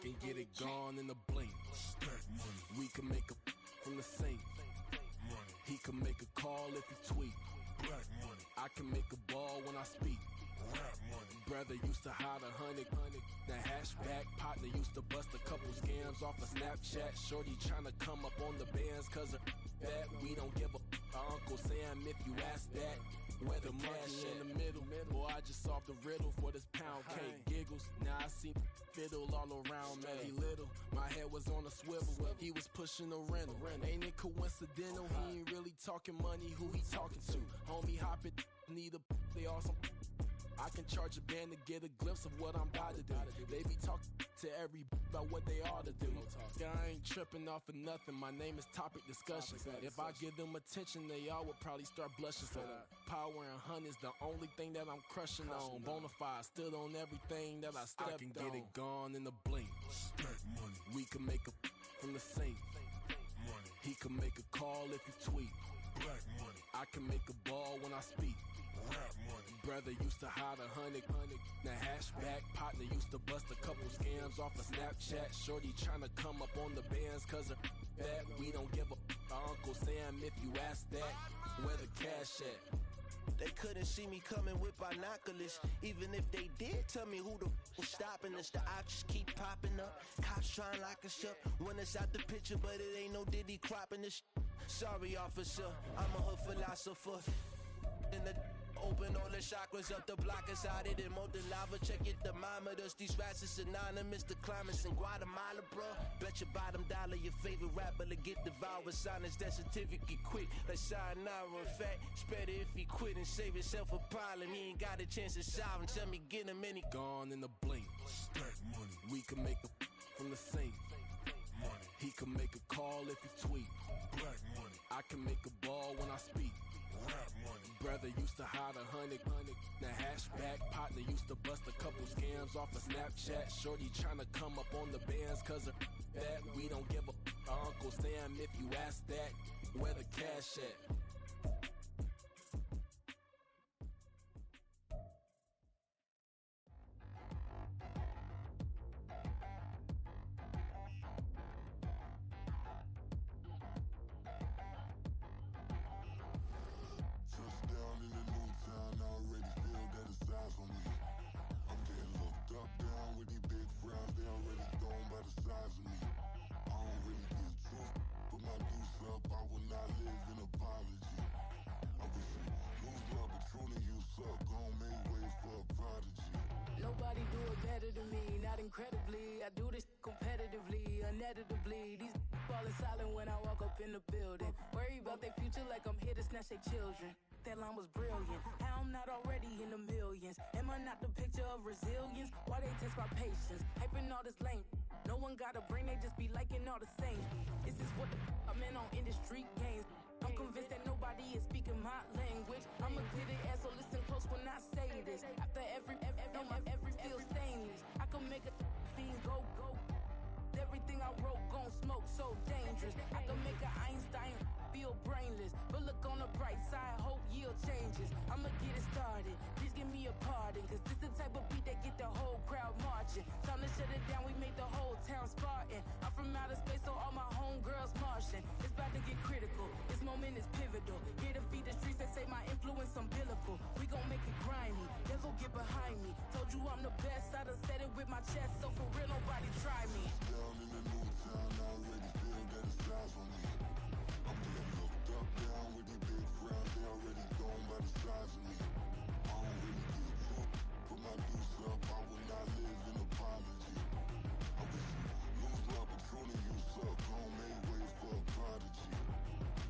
can get it gone in a blink. Stack money. We can make a from the sink. Money. He can make a call if he tweet. Black money. I can make a ball when I speak. Rap money. Brother used to hide 100. The hashback partner used to bust a couple scams off of Snapchat. Shorty tryna come up on the bands cause of that. We don't give a Uncle Sam if you ask that. Where the cash in the middle. Boy, I just solved the riddle for this pound cake. Giggles, now I see fiddle all around me. He little, my head was on a swivel. He was pushing a rental. Ain't it coincidental? He ain't really talking money, who he talking to? Homie hopping, need a they awesome. I can charge a band to get a glimpse of what I'm about to do. They be talking to every about what they ought to do. I ain't tripping off of nothing. My name is topic discussion. If I give them attention, they all would probably start blushing. So power and hunt is the only thing that I'm crushing on. Bonafide, stood on everything that I stepped on. I can get it gone in a blink. Stack money. We can make a from the sink. Money. He can make a call if he tweet. Black money. I can make a ball when I speak. Rap money. Brother used to hide 100. The hashback partner used to bust a couple scams off of Snapchat. Shorty tryna come up on the bands cause of that. We don't give a Uncle Sam if you ask that. Where the cash at? They couldn't see me coming with binoculars. Even if they did, tell me who the was stopping us. The options keep popping up. Cops trying to lock us up. When it's out the picture, but it ain't no Diddy cropping this. Sorry, officer, I'm a hood philosopher. In the open all the chakras up, the block is out it and molten lava. Check your thermometers, these rats is synonymous to climates in Guatemala, bro. Bet your bottom dollar your favorite rapper to get devoured. Sign his death certificate quick, like sayonara. In fact, it's better if he quit and save himself a problem. He ain't got a chance to solve him. Tell me, get him any gone in a blink. Stack money. We can make a from the sink. Money. He can make a call if he tweet. Black money. I can make a ball when I speak. Rap money. Brother used to hide 100. The hashback partner used to bust a couple scams off of Snapchat. Shorty tryna come up on the bands cause of that. We don't give a Uncle Sam if you ask that. Where the cash at? I'm getting looked up, down with these big frowns. They already thrown by the size of me. I don't really give truth, put my deuce up. I will not live in apology. I wish you lose love, but truly you suck. Gon' make way for a prodigy. Nobody do it better than me, not incredibly. I do this competitively, uneditably. These falling silent when I walk up in the building. Worry about their future like I'm here to snatch their children. That line was brilliant. How I'm not already in the millions? Am I not the picture of resilience? Why they test my patience? Hyping all this lame. No one got a brain, they just be liking all the same. This is what the I'm in on industry games. I'm convinced that nobody is speaking my language. I'ma get it as so listen close when I say this. After every feel stainless. I can make a fiend go. Everything I wrote gon' smoke, so dangerous. I can make an Einstein feel brainless, but look on the bright side, hope yield changes. I'ma get it started, please give me a pardon, cause this the type of beat that get the whole crowd marching. Time to shut it down, we made the whole town Spartan. I'm from outer space, so all my homegirls Martian. It's about to get critical, this moment is pivotal. Here to feed the streets that say my influence umbilical. We gon' make it grimy, never get behind me. Told you I'm the best, I done said it with my chest, so for real nobody try me. Down in the new town, I already feel that it's eyes on me. I'm getting looked up, down with these big frowns. They already thrown by the size of me. I don't really give truth, put my deuce up. I will not live in apology. I wish you lose love, but truly you suck. Gon' make way for a prodigy.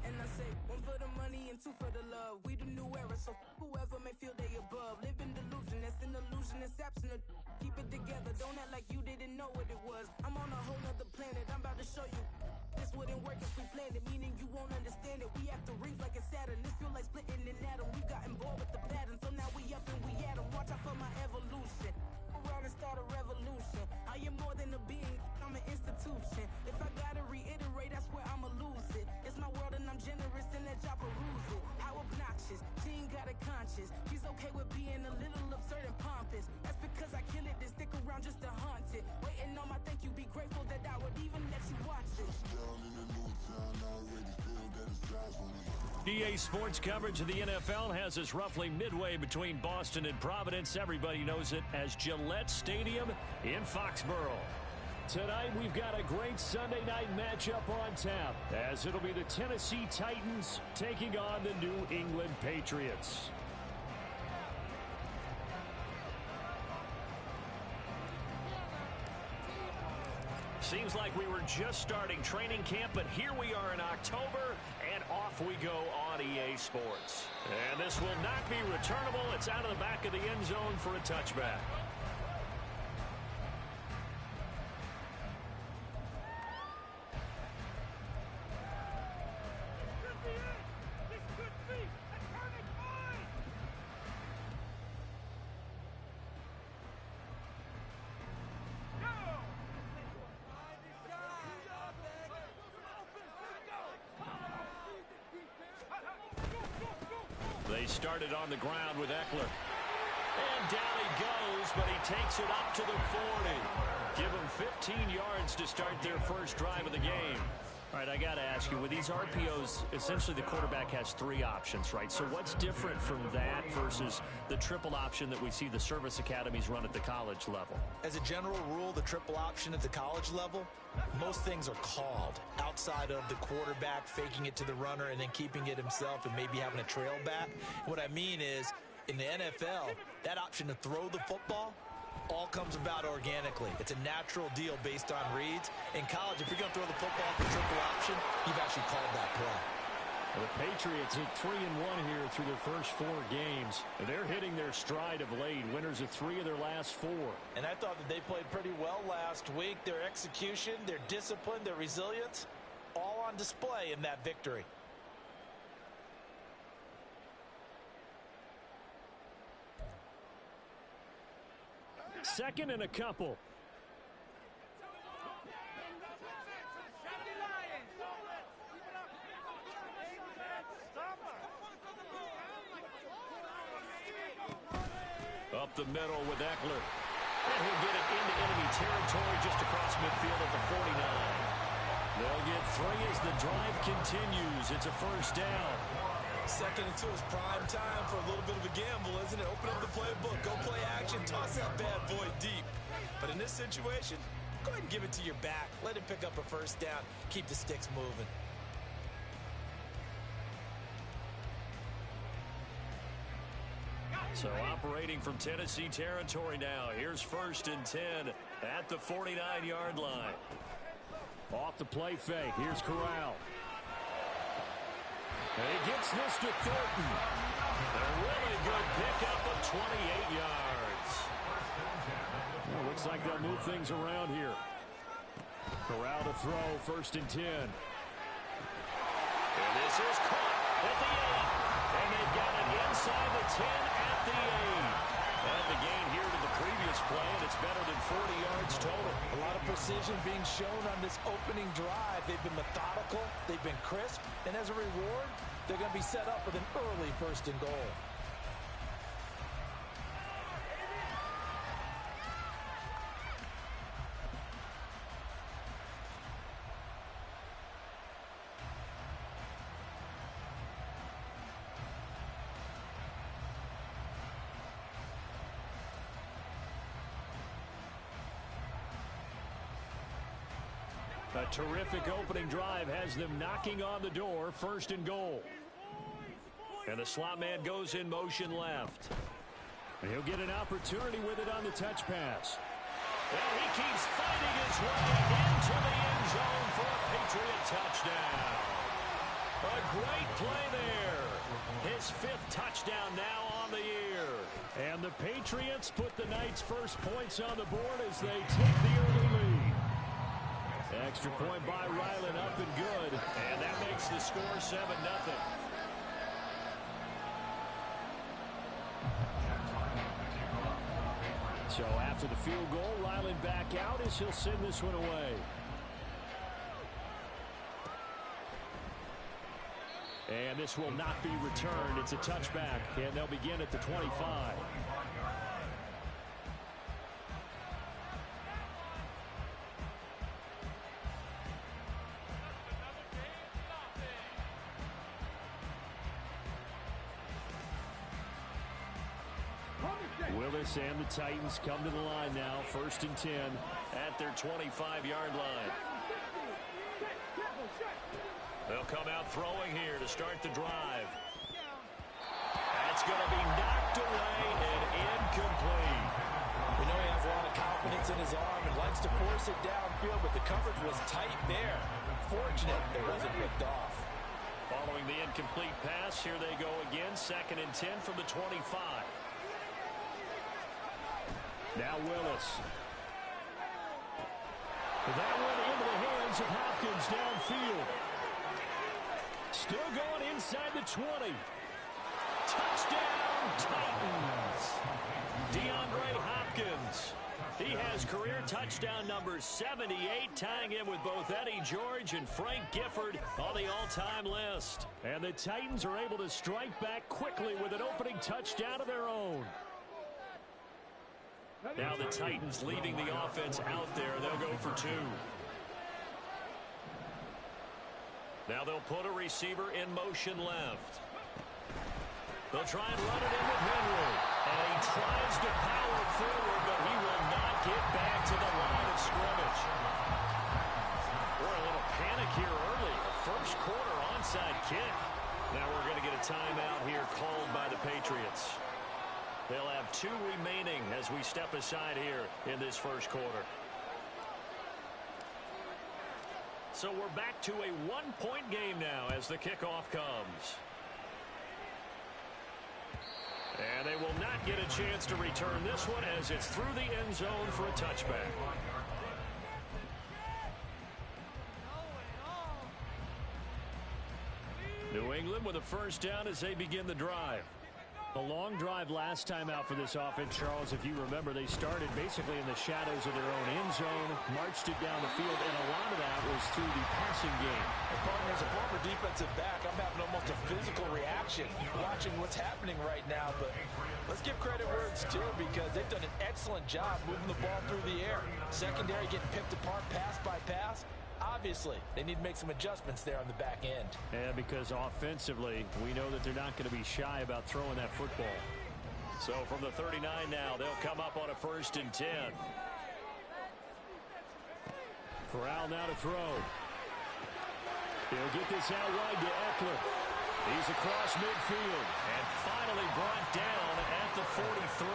And I say, one for the money and two for the love. We the new era, so whoever may feel they above. Live in delusion, that's an illusion, it's absent. Keep it together, don't act like you didn't know what it was. I'm on a whole nother planet, I'm about to show you. This wouldn't work if we planned it, meaning you won't understand it. We have to rings like a Saturn, this feel like splitting an atom. We got involved with the pattern, so now we up and we at 'em. Watch out for my evolution. Around and start a revolution. I am more than a being, I'm an institution. If I gotta reiterate, that's where I'ma lose it. It's my world and I'm generous and let y'all peruse it. How obnoxious, she ain't got a conscience. She's okay with being a little absurd and pompous. That's because I kill it, then stick around just to haunt it. Waiting on my thank you, be EA Sports coverage of the NFL has us roughly midway between Boston and Providence. Everybody knows it as Gillette Stadium in Foxborough. Tonight, we've got a great Sunday night matchup on tap, as it'll be the Tennessee Titans taking on the New England Patriots. Seems like we were just starting training camp, but here we are in October, and off we go on EA Sports. And this will not be returnable. It's out of the back of the end zone for a touchback. They started on the ground with Eckler. And down he goes, but he takes it up to the 40. Give them 15 yards to start their first drive of the game. All right, I got to ask you, with these RPOs, essentially the quarterback has three options, right? So what's different from that versus the triple option that we see the service academies run at the college level? As a general rule, the triple option at the college level, most things are called outside of the quarterback faking it to the runner and then keeping it himself and maybe having a trail back. What I mean is, in the NFL, that option to throw the football all comes about organically. It's a natural deal based on reads. In college, if you're going to throw the football for triple option, you've actually called that play. Well, the Patriots are 3-1 here through their first 4 games. They're hitting their stride of late, winners of 3 of their last 4. And I thought that they played pretty well last week. Their execution, their discipline, their resilience, all on display in that victory. Second and a couple. Up the middle with Eckler. And he'll get it into enemy territory just across midfield at the 49. They'll get 3 as the drive continues. It's a first down. 2nd and 2 is prime time for a little bit of a gamble, isn't it? Open up the playbook, go play action, toss that bad boy deep. But in this situation, go ahead and give it to your back. Let him pick up a first down. Keep the sticks moving. So operating from Tennessee territory now. Here's 1st and 10 at the 49-yard line. Off the play fake. Here's Corral. And he gets this to Thornton. A really good pickup of 28 yards. Well, looks like they'll move things around here. Corral to throw, 1st and 10. And this is caught at the 8. And they've got it inside the 10 at the 8. And the gain here to the previous play, and it's better than 40 yards total. A lot of precision being shown on this opening drive. They've been methodical, they've been crisp, and as a reward, they're going to be set up with an early 1st and goal. A terrific opening drive has them knocking on the door, 1st and goal. And the slot man goes in motion left. And he'll get an opportunity with it on the touch pass. And he keeps fighting his way into the end zone for a Patriot touchdown. A great play there. His 5th touchdown now on the year. And the Patriots put the Knights' first points on the board as they take the early lead. Extra point by Ryland, up and good. And that makes the score 7-0. So after the field goal, Ryland back out as he'll send this one away. And this will not be returned. It's a touchback, and they'll begin at the 25. Willis and the Titans come to the line now. 1st and 10 at their 25-yard line. They'll come out throwing here to start the drive. That's going to be knocked away and incomplete. We know he has a lot of confidence in his arm and likes to force it downfield, but the coverage was tight there. Fortunate it wasn't picked off. Following the incomplete pass, here they go again. 2nd and 10 from the 25. Now Willis. That one into the hands of Hopkins downfield. Still going inside the 20. Touchdown, Titans. DeAndre Hopkins. He has career touchdown number 78, tying him with both Eddie George and Frank Gifford on the all-time list. And the Titans are able to strike back quickly with an opening touchdown of their own. Now the Titans leaving the offense out there. They'll go for 2. Now they'll put a receiver in motion left. They'll try and run it in with Henry. And he tries to power forward, but he will not get back to the line of scrimmage. Boy, a little panic here early. A first quarter onside kick. Now we're going to get a timeout here called by the Patriots. They'll have 2 remaining as we step aside here in this first quarter. So we're back to a 1-point game now as the kickoff comes. And they will not get a chance to return this one as it's through the end zone for a touchback. New England with a first down as they begin the drive. A long drive last time out for this offense, Charles. If you remember, they started basically in the shadows of their own end zone, marched it down the field, and a lot of that was through the passing game. Partner, as a former defensive back, I'm having almost a physical reaction watching what's happening right now. But let's give credit where it's due because they've done an excellent job moving the ball through the air. Secondary getting picked apart pass by pass. Obviously, they need to make some adjustments there on the back end. And because offensively, we know that they're not going to be shy about throwing that football. So from the 39 now, they'll come up on a 1st and 10. Corral now to throw. He'll get this out wide to Eckler. He's across midfield and finally brought down at the 43.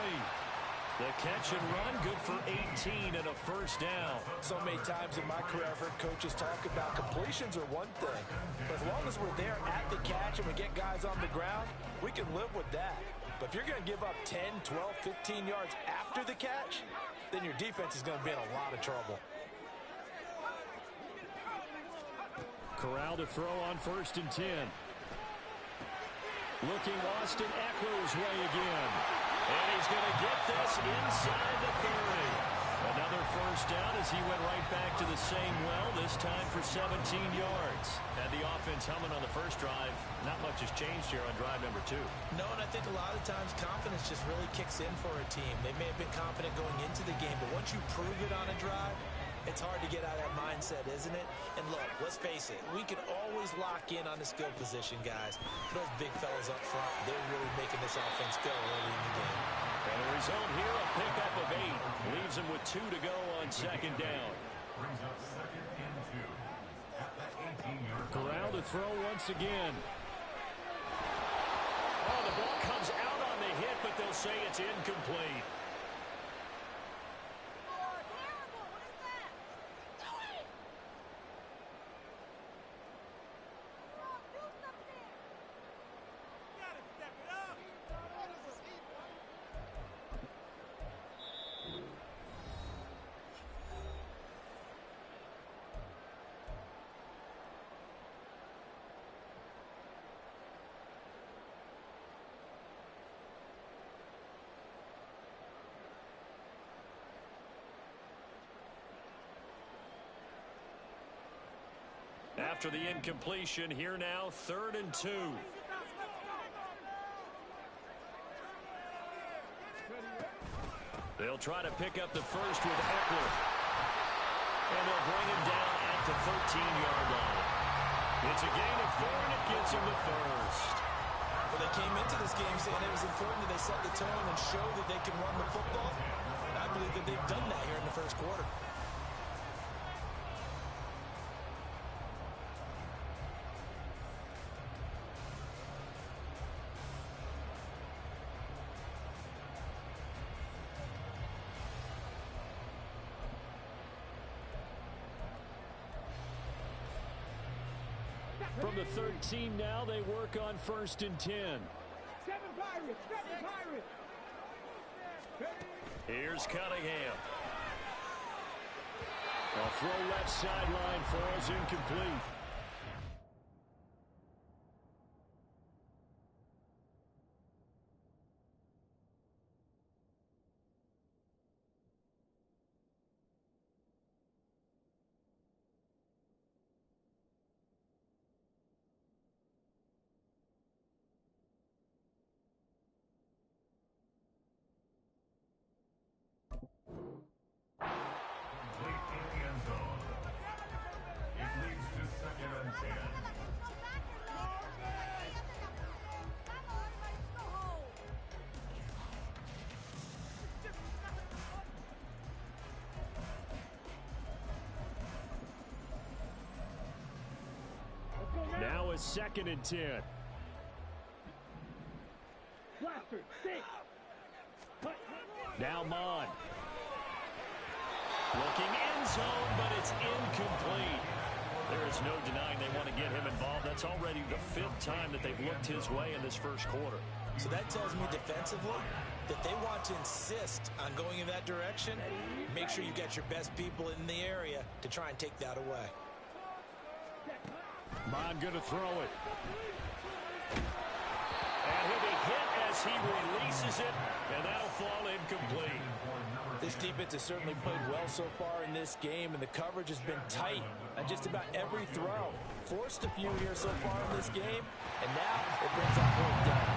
The catch and run, good for 18 and a first down. So many times in my career, I've heard coaches talk about completions are one thing. But as long as we're there at the catch and we get guys on the ground, we can live with that. But if you're going to give up 10, 12, 15 yards after the catch, then your defense is going to be in a lot of trouble. Corral to throw on 1st and 10. Looking Austin Eckler's way again. And he's going to get this inside the 30. Another first down as he went right back to the same well, this time for 17 yards. Had the offense humming on the first drive. Not much has changed here on drive number 2. No, and I think a lot of times confidence just really kicks in for a team. They may have been confident going into the game, but once you prove it on a drive, it's hard to get out of that mindset, isn't it? And look, let's face it, we can always lock in on the skill position, guys. Those big fellas up front, they're really making this offense go early in the game. And the result here, a pickup of 8. Leaves them with 2 to go on 2nd down. Corral to throw once again. Oh, the ball comes out on the hit, but they'll say it's incomplete. After the incompletion, here now, 3rd and 2. They'll try to pick up the first with Eckler. And they'll bring him down at the 13-yard line. It's a gain of 4, and it gets him the first. Well, they came into this game saying it was important that they set the tone and show that they can run the football. And I believe that they've done that here in the first quarter. From the 13 now, they work on 1st and 10. 7 Pirates! 7 Pirates! Here's Cunningham. A throw left sideline falls incomplete. Now a 2nd and 10. Now Mond. Looking end zone, but it's incomplete. There is no denying they want to get him involved. That's already the 5th time that they've looked his way in this first quarter. So that tells me defensively that they want to insist on going in that direction. Make sure you get your best people in the area to try and take that away. Mond going to throw it. And he'll be hit as he releases it, and that'll fall incomplete. This defense has certainly played well so far in this game, and the coverage has been tight on just about every throw. Forced a few here so far in this game, and now it brings up 4th down.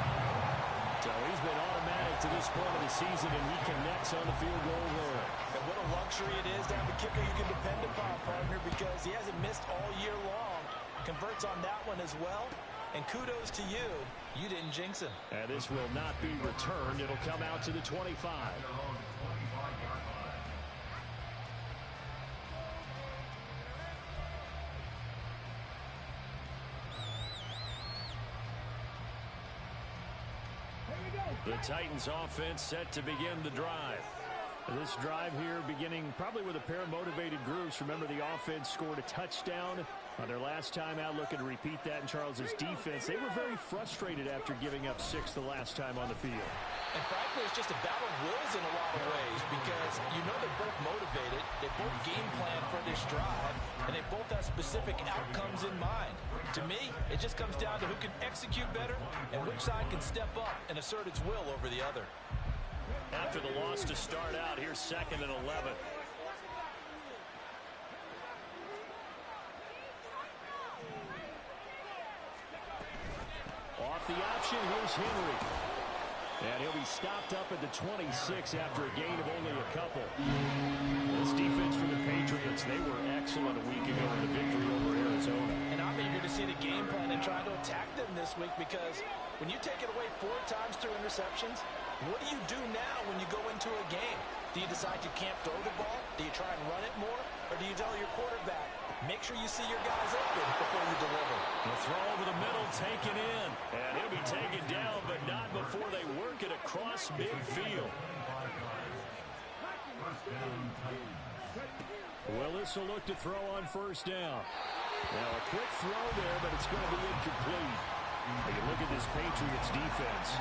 So he's been automatic to this point of the season, and he connects on the field goal there. And what a luxury it is to have a kicker you can depend upon, partner, because he hasn't missed all year long. Converts on that one as well. And kudos to you. You didn't jinx him. And this will not be returned. It'll come out to the 25. The Titans offense set to begin the drive. This drive here beginning probably with a pair of motivated groups. Remember, the offense scored a touchdown on their last time out, looking to repeat that in Charles's defense. They were very frustrated after giving up 6 the last time on the field. And frankly, it's just a battle of wills in a lot of ways because you know they're both motivated, they both game plan for this drive, and they both have specific outcomes in mind. To me, it just comes down to who can execute better and which side can step up and assert its will over the other. After the loss to start out, here's 2nd and 11. Off the option, here's Henry. And he'll be stopped up at the 26 after a gain of only a couple. This defense for the Patriots, they were excellent a week ago in the victory over Arizona. And I'm eager to see the game plan and try to attack them this week because when you take it away 4 times through interceptions, what do you do now when you go into a game? Do you decide you can't throw the ball? Do you try and run it more? Or do you tell your quarterback, make sure you see your guys open before you deliver? The throw over the middle, taken in. And he'll be taken down, but not before they work it across midfield. Well, this will look to throw on 1st down. Now, a quick throw there, but it's going to be incomplete. You can look at this Patriots defense.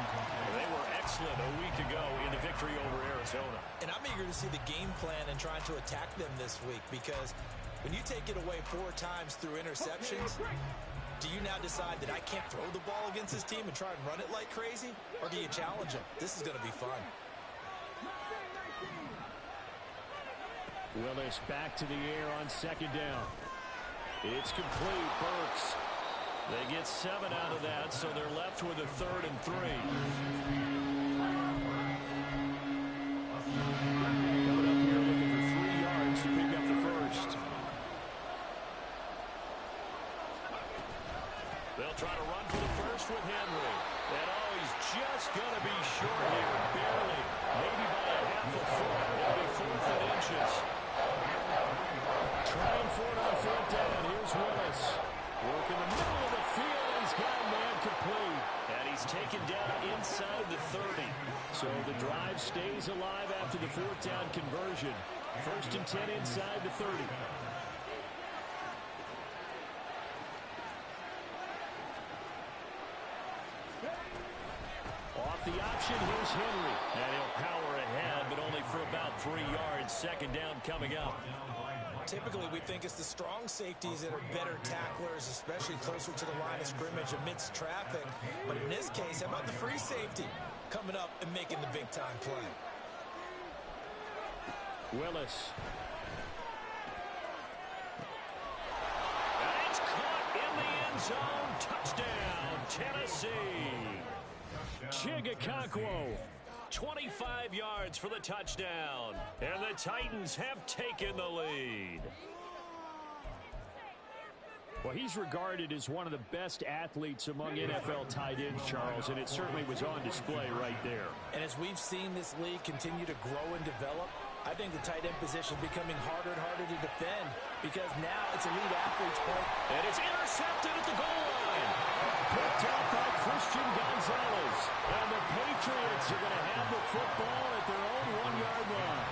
They were excellent a week ago in the victory over Arizona. And I'm eager to see the game plan and trying to attack them this week because when you take it away 4 times through interceptions, do you now decide that I can't throw the ball against this team and try and run it like crazy? Or do you challenge them? This is going to be fun. Willis back to the air on 2nd down. It's complete. Burks. They get 7 out of that, so they're left with a 3rd and 3. Coming up here looking for 3 yards to pick up the 1st. They'll try to run for the first with Henry. And he's just going to be short here, barely. Maybe by a half a foot. It'll be 4th and inches. Trying for it on 4th down. Here's Willis. Work in the middle of the field. He's got a man complete. And he's taken down inside the 30. So the drive stays alive after the 4th down conversion. 1st and 10 inside the 30. Off the option, here's Henry. And he'll power ahead, but only for about 3 yards. 2nd down coming up. Typically, we think it's the strong safeties that are better tacklers, especially closer to the line of scrimmage amidst traffic. But in this case, how about the free safety coming up and making the big-time play? Willis. And it's caught in the end zone. Touchdown, Tennessee. Chigakakwo. 25 yards for the touchdown. And the Titans have taken the lead. Well, he's regarded as one of the best athletes among NFL tight ends, Charles, and it certainly was on display right there. And as we've seen this league continue to grow and develop, I think the tight end position is becoming harder and harder to defend because now it's elite athletes play. And it's intercepted at the goal line. Picked up by Christian Gonzalez. And the Patriots are going to have the football at their own 1-yard line.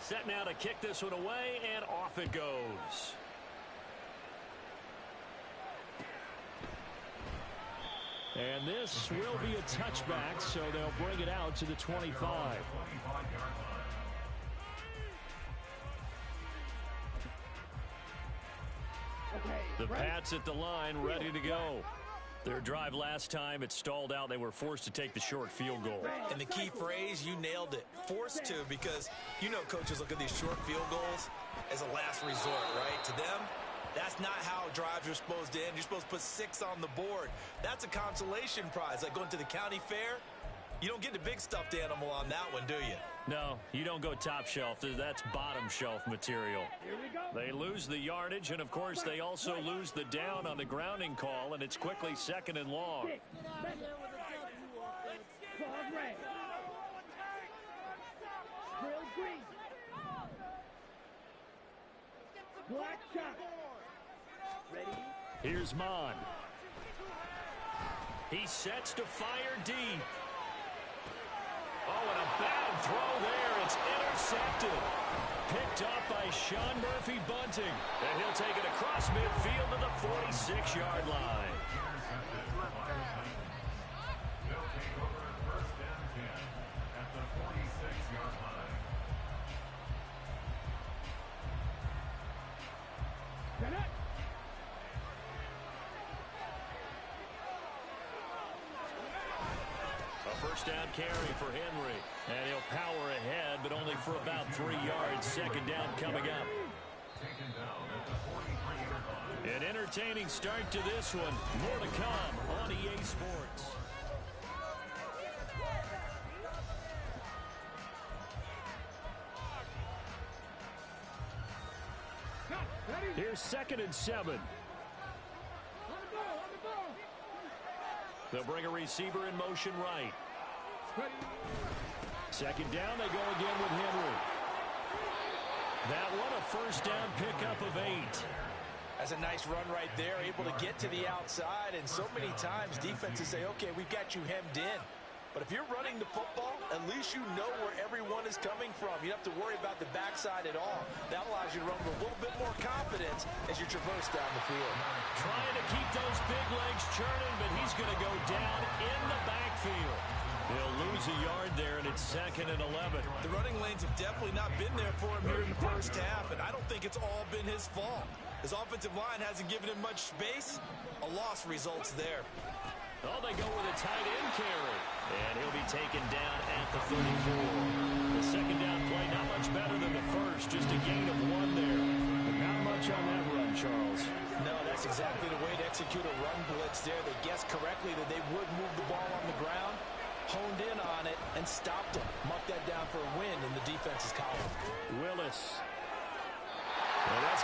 Set now to kick this one away, and off it goes. And this will be a touchback, so they'll bring it out to the 25. The Pats at the line, ready to go. Their drive last time, it stalled out. They were forced to take the short field goal. And the key phrase, you nailed it. Forced to, because you know coaches look at these short field goals as a last resort, right? To them, that's not how drives are supposed to end. You're supposed to put 6 on the board. That's a consolation prize. Like going to the county fair, you don't get the big stuffed animal on that one, do you? No, you don't go top shelf. That's bottom shelf material. They lose the yardage, and, of course, they also lose the down on the grounding call, and it's quickly 2nd and long. Here's Mon. He sets to fire deep. Oh, and a bad throw there. It's intercepted. Picked up by Sean Murphy-Bunting. And he'll take it across midfield to the 46-yard line. They'll take over 1st and 10 at the 46-yard line. A 1st down carry for Henry. And he'll power ahead, but only for about 3 yards. 2nd down coming up. Taken down at the 43-yard line. An entertaining start to this one. More to come on EA Sports. Here's 2nd and 7. They'll bring a receiver in motion right. 2nd down, they go again with Henry. That one a 1st down pickup of 8. That's a nice run right there, able to get to the outside, and so many times defenses say, okay, we've got you hemmed in. But if you're running the football, at least you know where everyone is coming from. You don't have to worry about the backside at all. That allows you to run with a little bit more confidence as you traverse down the field. Trying to keep those big legs churning, but he's going to go down in the backfield. He'll lose a yard there, and it's 2nd and 11. The running lanes have definitely not been there for him here in the first half, and I don't think it's all been his fault. His offensive line hasn't given him much space. A loss results there. Oh, they go with a tight end carry. And he'll be taken down at the 34. The 2nd down play, not much better than the first. Just a gain of 1 there. But not much on that run, Charles. No, that's exactly the way to execute a run blitz there. They guessed correctly that they would move the ball on the ground, honed in on it, and stopped him. Mucked that down for a win in the defense.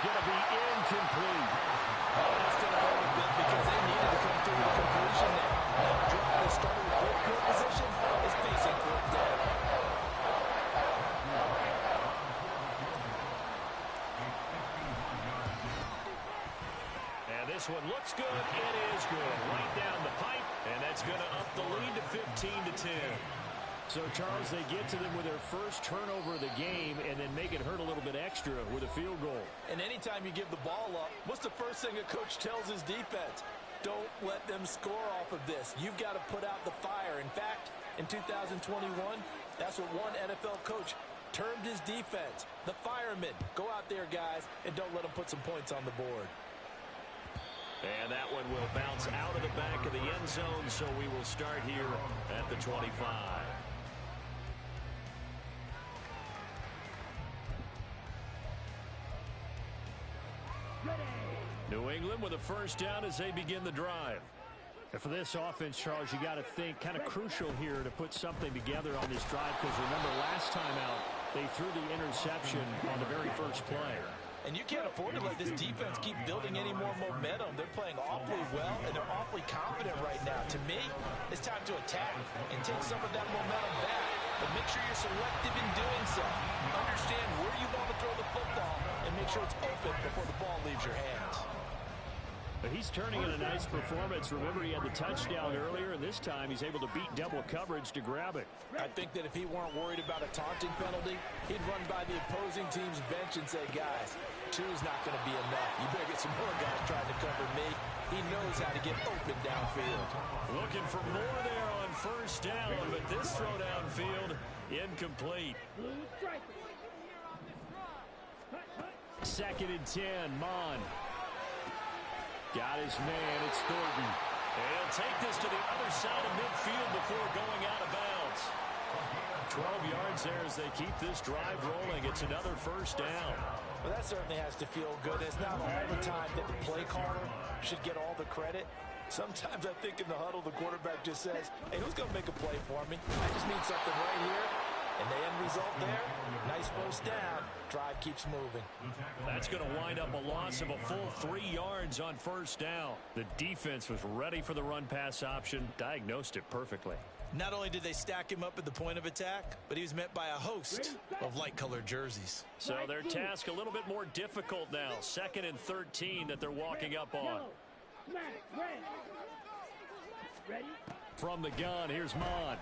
going to be incomplete. Oh, that's going to hurt a bit because they needed to come through with completion there. That drive they started with good field position is facing fourth down. And this one looks good. It is good. Right down the pipe, and that's going to up the lead to 15-10. So, Charles, they get to them with their first turnover of the game and then make it hurt a little bit extra with a field goal. And anytime you give the ball up, what's the first thing a coach tells his defense? Don't let them score off of this. You've got to put out the fire. In fact, in 2021, that's what one NFL coach termed his defense. The firemen. Go out there, guys, and don't let them put some points on the board. And that one will bounce out of the back of the end zone, so we will start here at the 25. New England with a first down as they begin the drive. And for this offense, Charles, you got to think kind of crucial here to put something together on this drive, because remember last time out they threw the interception on the very first play. And you can't afford to let this defense keep building any more momentum. They're playing awfully well, and they're awfully confident right now. To me, it's time to attack and take some of that momentum back. But make sure you're selective in doing so. Understand where you want to throw the football and make sure it's open before the ball leaves your hands. But he's turning in a nice performance. Remember, he had the touchdown earlier, and this time he's able to beat double coverage to grab it. I think that if he weren't worried about a taunting penalty, he'd run by the opposing team's bench and say, guys, two's not going to be enough. You better get some more guys trying to cover me. He knows how to get open downfield. Looking for more there on first down, but this throw downfield incomplete. 2nd and 10, Mon. Got his man, it's Thornton. He'll take this to the other side of midfield before going out of bounds. 12 yards there as they keep this drive rolling. It's another first down. Well, that certainly has to feel good. It's not all the time that the play caller should get all the credit. Sometimes I think in the huddle, the quarterback just says, hey, who's going to make a play for me? I just need something right here. And the end result there, nice first down. Drive keeps moving. That's going to wind up a loss of a full 3 yards on first down. The defense was ready for the run-pass option, diagnosed it perfectly. Not only did they stack him up at the point of attack, but he was met by a host of light-colored jerseys. So their task a little bit more difficult now. 2nd and 13 that they're walking up on. From the gun, here's Mon.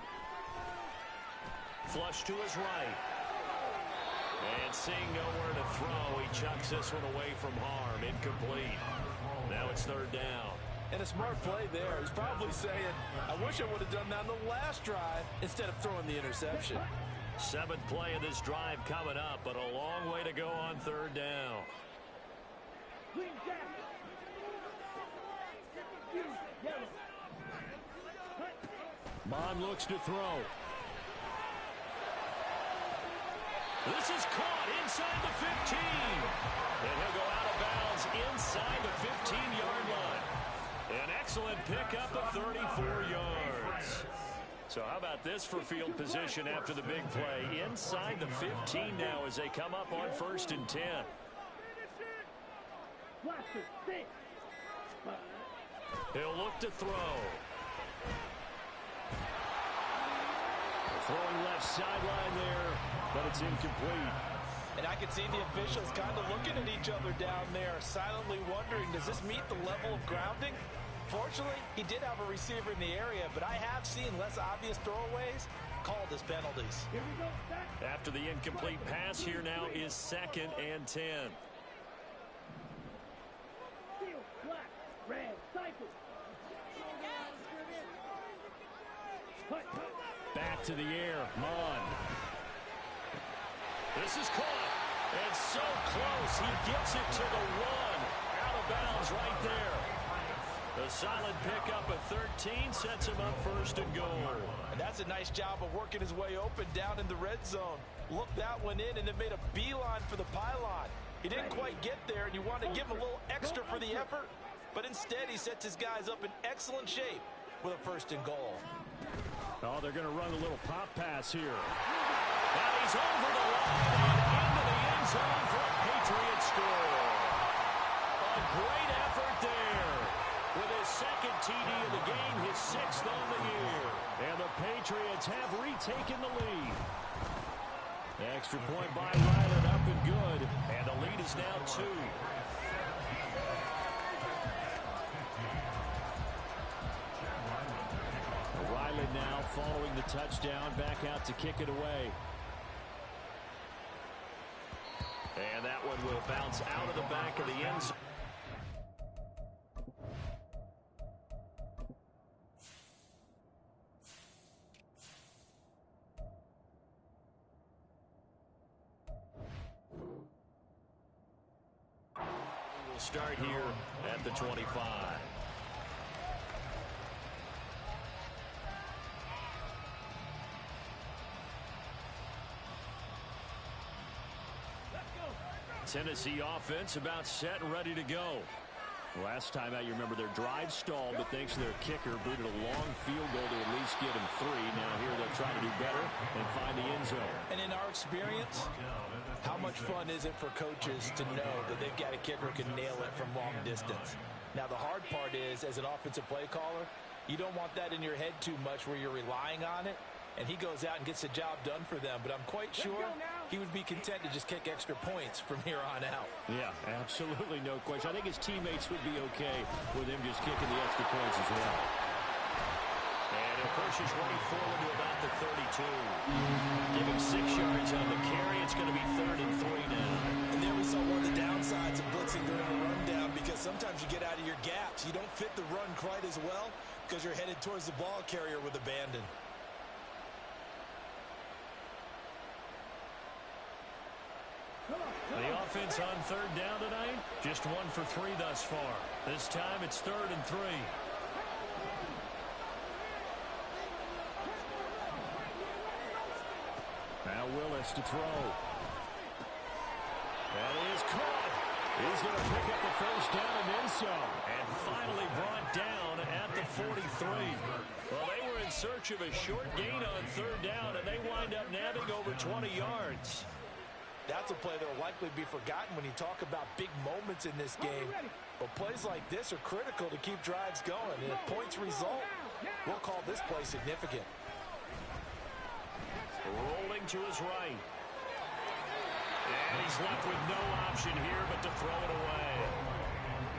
Flush to his right. And seeing nowhere to throw, he chucks this one away from harm. Incomplete. Now it's 3rd down. And a smart play there. He's probably saying, I wish I would have done that on the last drive instead of throwing the interception. 7th play of this drive coming up, but a long way to go on 3rd down. Mon looks to throw. This is caught inside the 15. And he'll go out of bounds inside the 15-yard line. An excellent pickup of 34 yards. So how about this for field position after the big play? Inside the 15 now as they come up on 1st and 10. He'll look to throw. Throwing left sideline there, but it's incomplete. And I can see the officials kind of looking at each other down there, silently wondering, does this meet the level of grounding? Fortunately, he did have a receiver in the area, but I have seen less obvious throwaways called as penalties. After the incomplete pass, here now is 2nd and 10. Back to the air, Mon. This is caught. And so close. He gets it to the 1. Out of bounds right there. A solid pickup at 13 sets him up 1st and goal. And that's a nice job of working his way open down in the red zone. Looked that one in and then made a beeline for the pylon. He didn't quite get there, and you want to give him a little extra for the effort. But instead, he sets his guys up in excellent shape with a 1st and goal. Oh, they're going to run a little pop pass here. And he's over the line and into the end zone for a Patriots score. great effort there. With his second TD of the game, his 6th on the year. And the Patriots have retaken the lead. Extra point by Ryland, up and good. And the lead is now 2. Ryland now following the touchdown, back out to kick it away. And that one will bounce out of the back of the end zone. We'll start here at the 25. Tennessee offense about set and ready to go. Last time out, you remember their drive stalled, but thanks to their kicker, booted a long field goal to at least get them 3. Now here they'll try to do better and find the end zone. And in our experience, how much fun is it for coaches to know that they've got a kicker who can nail it from long distance? Now the hard part is, as an offensive play caller, you don't want that in your head too much where you're relying on it. And he goes out and gets the job done for them. But I'm quite sure he would be content to just kick extra points from here on out. Yeah, absolutely no question. I think his teammates would be okay with him just kicking the extra points as well. And it pushes right forward to about the 32. Give him 6 yards on the carry. It's going to be 3rd and 3 now. And there we saw one of the downsides of blitzing during a rundown, because sometimes you get out of your gaps. You don't fit the run quite as well because you're headed towards the ball carrier with abandon. The offense on 3rd down tonight, just 1 for 3 thus far. This time it's 3rd and 3. Now Willis to throw. That is caught. He's going to pick up the 1st down and then some. And finally brought down at the 43. Well, they were in search of a short gain on 3rd down, and they wind up nabbing over 20 yards. That's a play that will likely be forgotten when you talk about big moments in this game. But plays like this are critical to keep drives going. And if points result, we'll call this play significant. Rolling to his right. And he's left with no option here but to throw it away.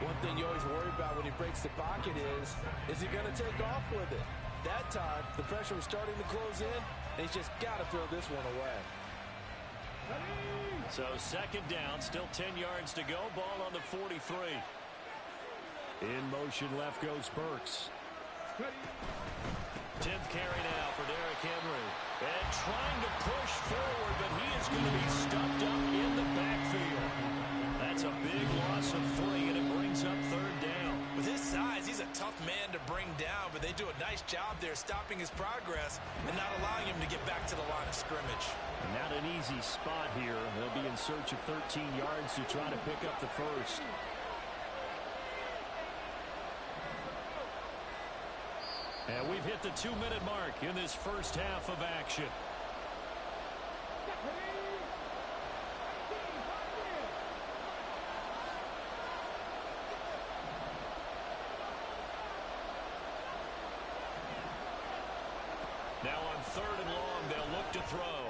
One thing you always worry about when he breaks the pocket is he going to take off with it? That time, the pressure was starting to close in, and he's just got to throw this one away. So 2nd down, still 10 yards to go. Ball on the 43. In motion left goes Burks. 10th carry now for Derrick Henry. And trying to push forward, but he is going to be stuffed up in the backfield. That's a big loss of 3, and it brings up 3rd down. With his size, he's a tough man to bring down, but they do a nice job there stopping his progress and not allowing him to get back to the line of scrimmage. Not an easy spot here. They'll be in search of 13 yards to try to pick up the 1st. And we've hit the 2-minute mark in this first half of action. Now on 3rd and long, they'll look to throw.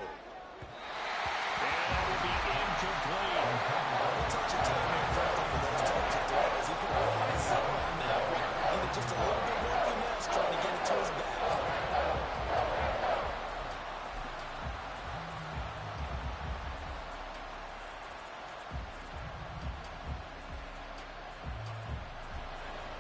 And that will be incomplete. A touch of timing critical for those types of throws. He put one on his on that one. Needed just a little bit more finesse trying to get it to his back.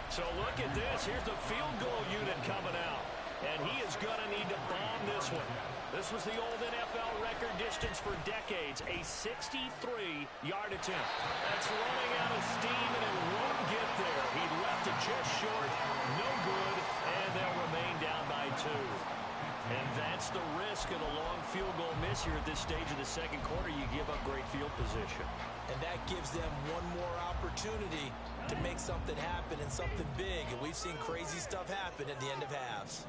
So look at this. Here's the field goal unit coming out. And he is going to need to bomb this one. This was the old NFL record distance for decades, a 63-yard attempt. That's running out of steam, and it won't get there. He left it just short, no good, and they'll remain down by 2. And that's the risk of a long field goal miss here at this stage of the 2nd quarter. You give up great field position. And that gives them one more opportunity to make something happen and something big. And we've seen crazy stuff happen at the end of halves.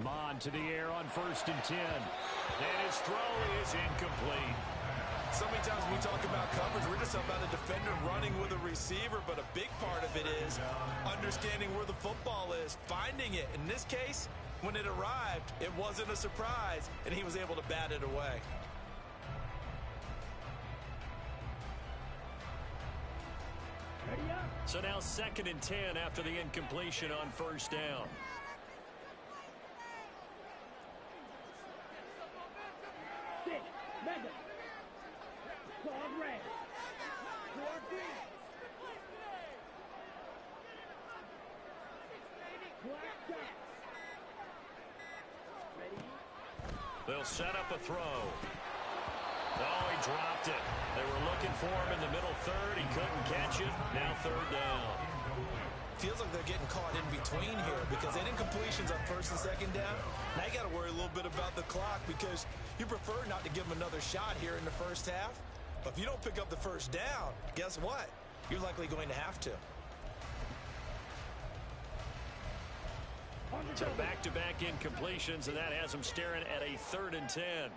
Mon to the air on 1st and 10. And his throw is incomplete. So many times when we talk about coverage, we're just about a defender running with a receiver, but a big part of it is understanding where the football is, finding it. In this case, when it arrived, it wasn't a surprise, and he was able to bat it away. So now 2nd and 10 after the incompletion on 1st down. They'll set up a throw. Oh, he dropped it. They were looking for him in the middle third. He couldn't catch it. Now 3rd down. Feels like they're getting caught in between here because they didn't completions on 1st and 2nd down. Now you got to worry a little bit about the clock because you prefer not to give them another shot here in the 1st half. But if you don't pick up the 1st down, guess what? You're likely going to have to. So back-to-back incompletions, and that has them staring at a 3rd and 10.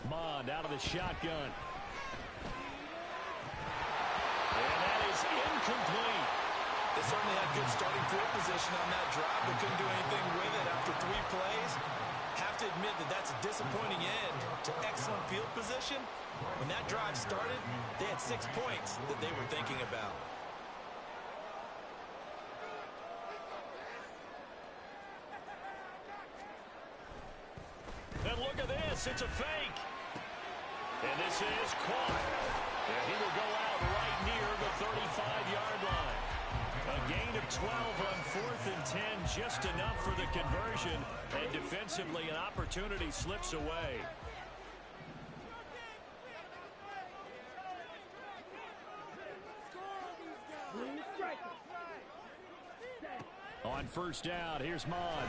Mond out of the shotgun. And that is incomplete. They certainly had good starting field position on that drive, but couldn't do anything with it after 3 plays. Have to admit that that's a disappointing end to excellent field position. When that drive started, they had 6 points that they were thinking about. And look at this, it's a fake. And this is caught. And he will go out right near the 35-yard line. A gain of 12 on 4th and 10, just enough for the conversion. And defensively, an opportunity slips away. On 1st down, here's Mon.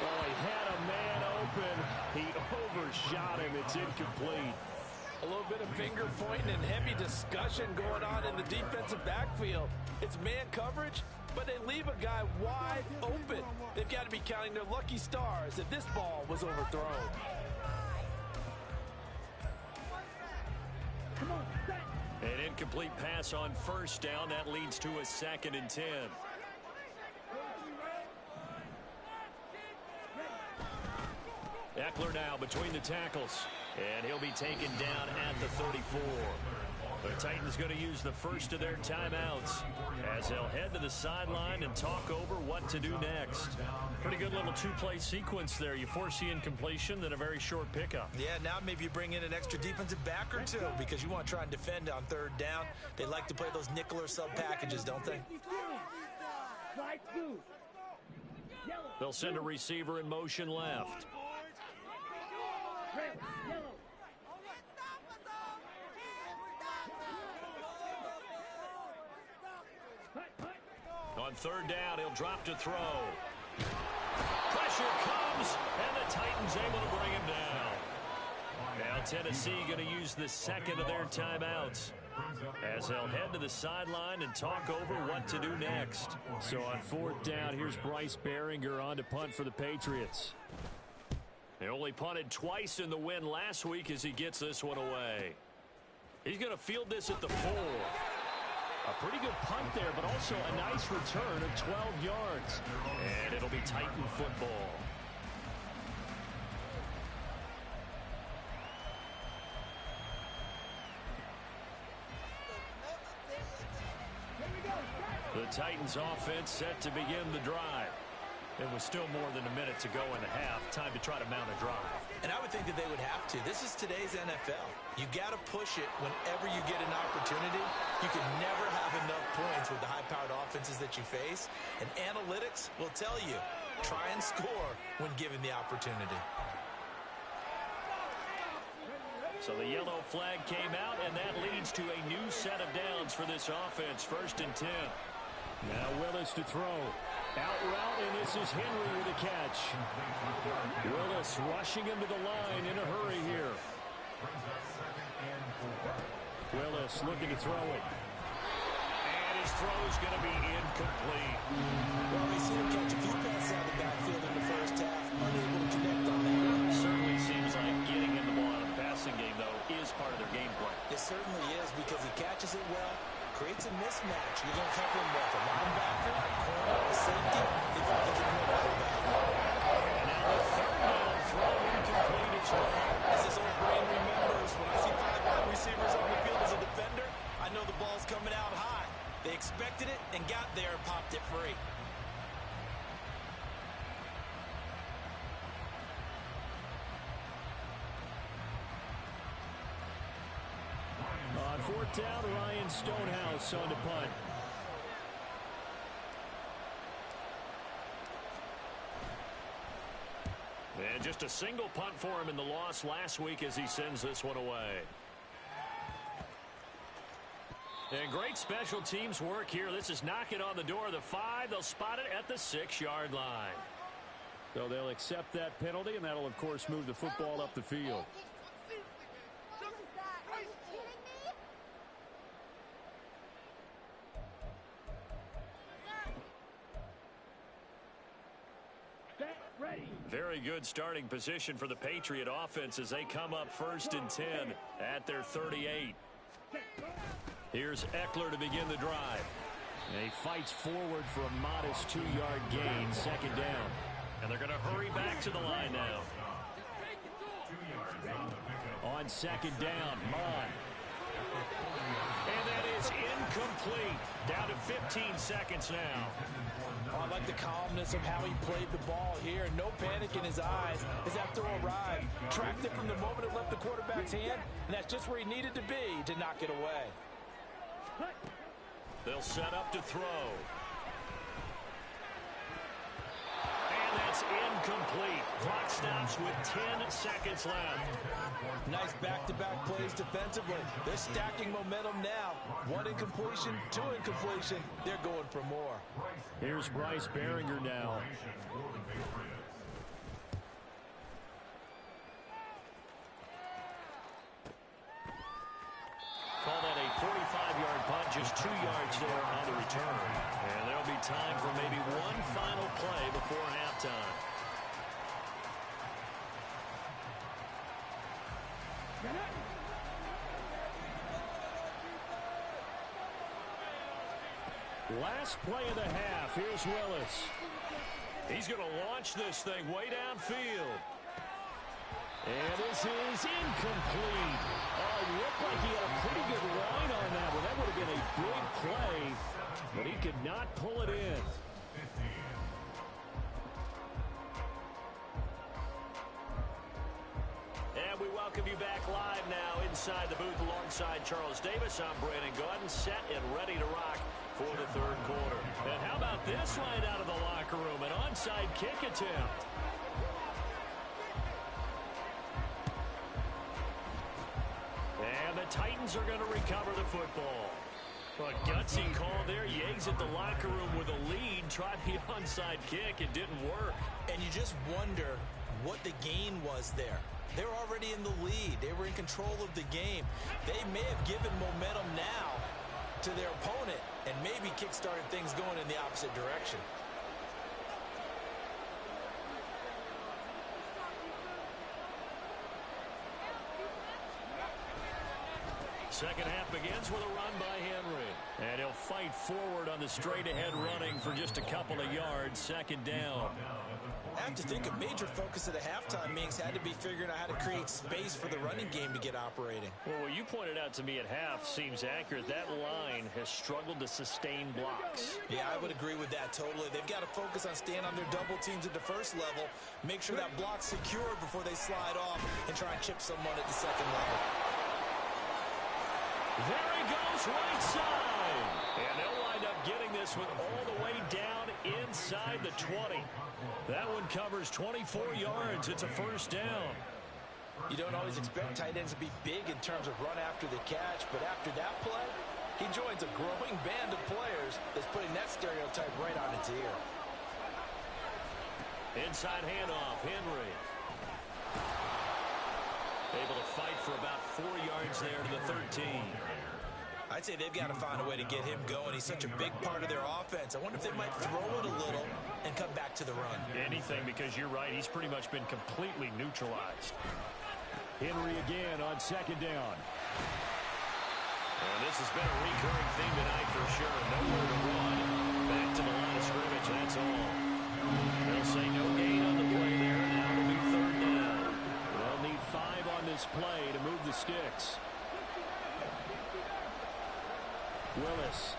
Oh, he had a man open. He overshot him. It's incomplete. A little bit of finger pointing and heavy discussion going on in the defensive backfield. It's man coverage, but they leave a guy wide open. They've got to be counting their lucky stars if this ball was overthrown. An incomplete pass on 1st down. That leads to a 2nd and 10. Eckler now between the tackles, and he'll be taken down at the 34. The Titans going to use the first of their timeouts as they'll head to the sideline and talk over what to do next. Pretty good little 2-play sequence there. You force the incompletion, then a very short pickup. Yeah, now maybe you bring in an extra defensive back or 2 because you want to try and defend on 3rd down. They like to play those nickel or sub packages, don't they? They'll send a receiver in motion left. On 3rd down, he'll drop to throw. Pressure comes, and the Titans able to bring him down. Now Tennessee going to use the 2nd of their timeouts as they'll head to the sideline and talk over what to do next. So on 4th down, here's Bryce Behringer on to punt for the Patriots. They only punted twice in the win last week as he gets this one away. He's going to field this at the 4. A pretty good punt there, but also a nice return of 12 yards. And it'll be Titan football. The Titans offense set to begin the drive. It was still more than a minute to go in the half. Time to try to mount a drive. And I would think that they would have to. This is today's NFL. You got to push it whenever you get an opportunity. You can never have enough points with the high-powered offenses that you face. And analytics will tell you, try and score when given the opportunity. So the yellow flag came out, and that leads to a new set of downs for this offense. 1st and 10. Now Willis to throw. Out route, and this is Henry with a catch. Willis rushing him to the line in a hurry here. Willis looking to throw it. And his throw is going to be incomplete. Well, we've seen him catch a few passes out of the backfield in the first half. Unable to connect on that one. Certainly seems like getting him the ball out of the passing game, though, is part of their game plan. It certainly is because he catches it well, creates a mismatch. You're going to cover him with a linebacker, a corner, a safety. They think he can win out of that. And now the third down throw incomplete as well. As his old brain remembers, when I see 5 wide receivers on the field as a defender, I know the ball's coming out high. They expected it and got there and popped it free. On fourth down, Ryan Stonehouse on to punt. And just a single punt for him in the loss last week as he sends this one away. And great special teams work here. This is knocking on the door of the 5. They'll spot it at the 6-yard line. So they'll accept that penalty, and that'll, of course, move the football up the field. Very good starting position for the Patriot offense as they come up 1st and 10 at their 38. Here's Eckler to begin the drive. And he fights forward for a modest 2-yard gain, 2nd down. And they're going to hurry back to the line now. On 2nd down, Mon. And that is incomplete. Down to 15 seconds now. Oh, I like the calmness of how he played the ball here. No panic in his eyes as that throw arrived. Tracked it from the moment it left the quarterback's hand, and that's just where he needed to be to knock it away. They'll set up to throw. And that's incomplete. Clock stops with 10 seconds left. Nice back-to-back plays defensively. They're stacking momentum now. 1 incompletion, 2 incompletion. They're going for more. Here's Bryce Behringer now. Call that a 45-yard punt, just 2 yards there on the return. And there'll be time for maybe one final play before halftime. Last play of the half. Here's Willis. He's going to launch this thing way downfield. And this is incomplete. Oh, it looked like he had a pretty good line on that one. That would have been a big play, but he could not pull it in. And we welcome you back live now inside the booth alongside Charles Davis. I'm Brandon Gordon, set and ready to rock for the 3rd quarter. And how about this right out of the locker room? An onside kick attempt. And the Titans are going to recover the football. A gutsy call there. He exit the locker room with a lead. Tried the onside kick. It didn't work. And you just wonder what the gain was there. They were already in the lead. They were in control of the game. They may have given momentum now to their opponent and maybe kick-started things going in the opposite direction. Second half begins with a run by Henry. And he'll fight forward on the straight-ahead running for just a couple of yards. 2nd down. I have to think a major focus of the halftime meetings had to be figuring out how to create space for the running game to get operating. Well, what you pointed out to me at half seems accurate. That line has struggled to sustain blocks. Yeah, I would agree with that totally. They've got to focus on staying on their double teams at the first level, make sure that block's secure before they slide off and try and chip someone at the second level. There he goes, right side. And they'll wind up getting this one all the way down inside the 20. That one covers 24 yards. It's a 1st down. You don't always expect tight ends to be big in terms of run after the catch, but after that play, he joins a growing band of players that's putting that stereotype right on its ear. Inside handoff, Henry. Able to fight for about 4 yards there to the 13. I'd say they've got to find a way to get him going. He's such a big part of their offense. I wonder if they might throw it a little and come back to the run. Anything, because you're right. He's pretty much been completely neutralized. Henry again on second down. And this has been a recurring theme tonight for sure. Nowhere to run. Back to the line of scrimmage, that's all. They'll say no gain on the play there. Now it'll be third down. They'll need 5 on this play to move the sticks. Willis.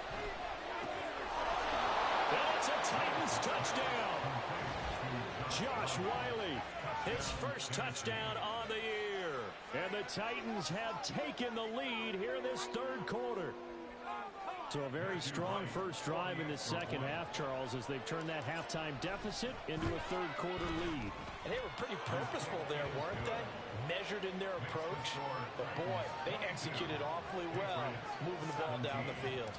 That's a Titans touchdown. Josh Wiley, his first touchdown on the year. And the Titans have taken the lead here in this third quarter. So a very strong first drive in the second half, Charles, as they've turned that halftime deficit into a third quarter lead. And they were pretty purposeful there, weren't they? Measured in their approach. But, boy, they executed awfully well, moving the ball down the field.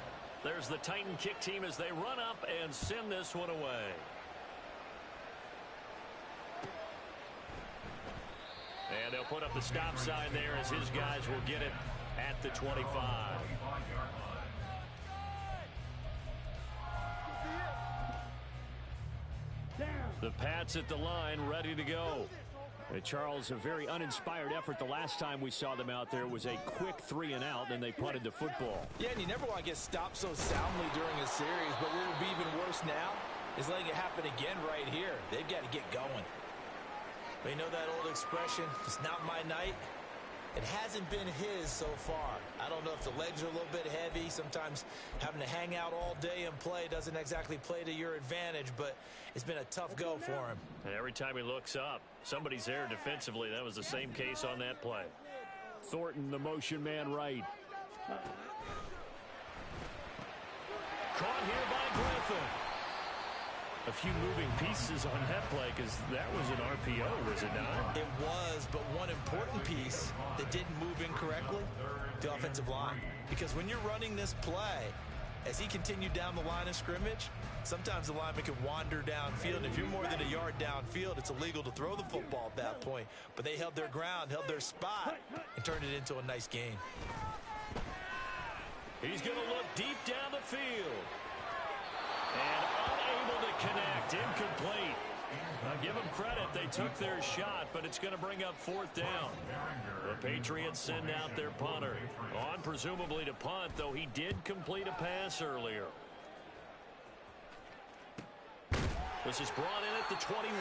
There's the Titan kick team as they run up and send this one away. And they'll put up the stop sign there as his guys will get it at the 25. The Pats at the line, ready to go. And Charles, a very uninspired effort the last time we saw them out there was a quick 3 and out, and they punted the football. Yeah, and you never want to get stopped so soundly during a series, but what would be even worse now is letting it happen again right here. They've got to get going. But you know that old expression, it's not my night? It hasn't been his so far. I don't know if the legs are a little bit heavy. Sometimes having to hang out all day and play doesn't exactly play to your advantage, but it's been a tough go for him. And every time he looks up, somebody's there defensively. That was the same case on that play. Thornton, the motion man right. Caught here by Griffin. A few moving pieces on that play because that was an RPO, was it not? It was, but one important piece that didn't move incorrectly, the offensive line. Because when you're running this play, as he continued down the line of scrimmage, sometimes the lineman can wander downfield. If you're more than a yard downfield, it's illegal to throw the football at that point. But they held their ground, held their spot, and turned it into a nice gain. He's going to look deep down the field. And unable to connect, incomplete. I'll give them credit, they took their shot, but it's going to bring up fourth down. The Patriots send out their punter. On presumably to punt, though he did complete a pass earlier. This is brought in at the 21.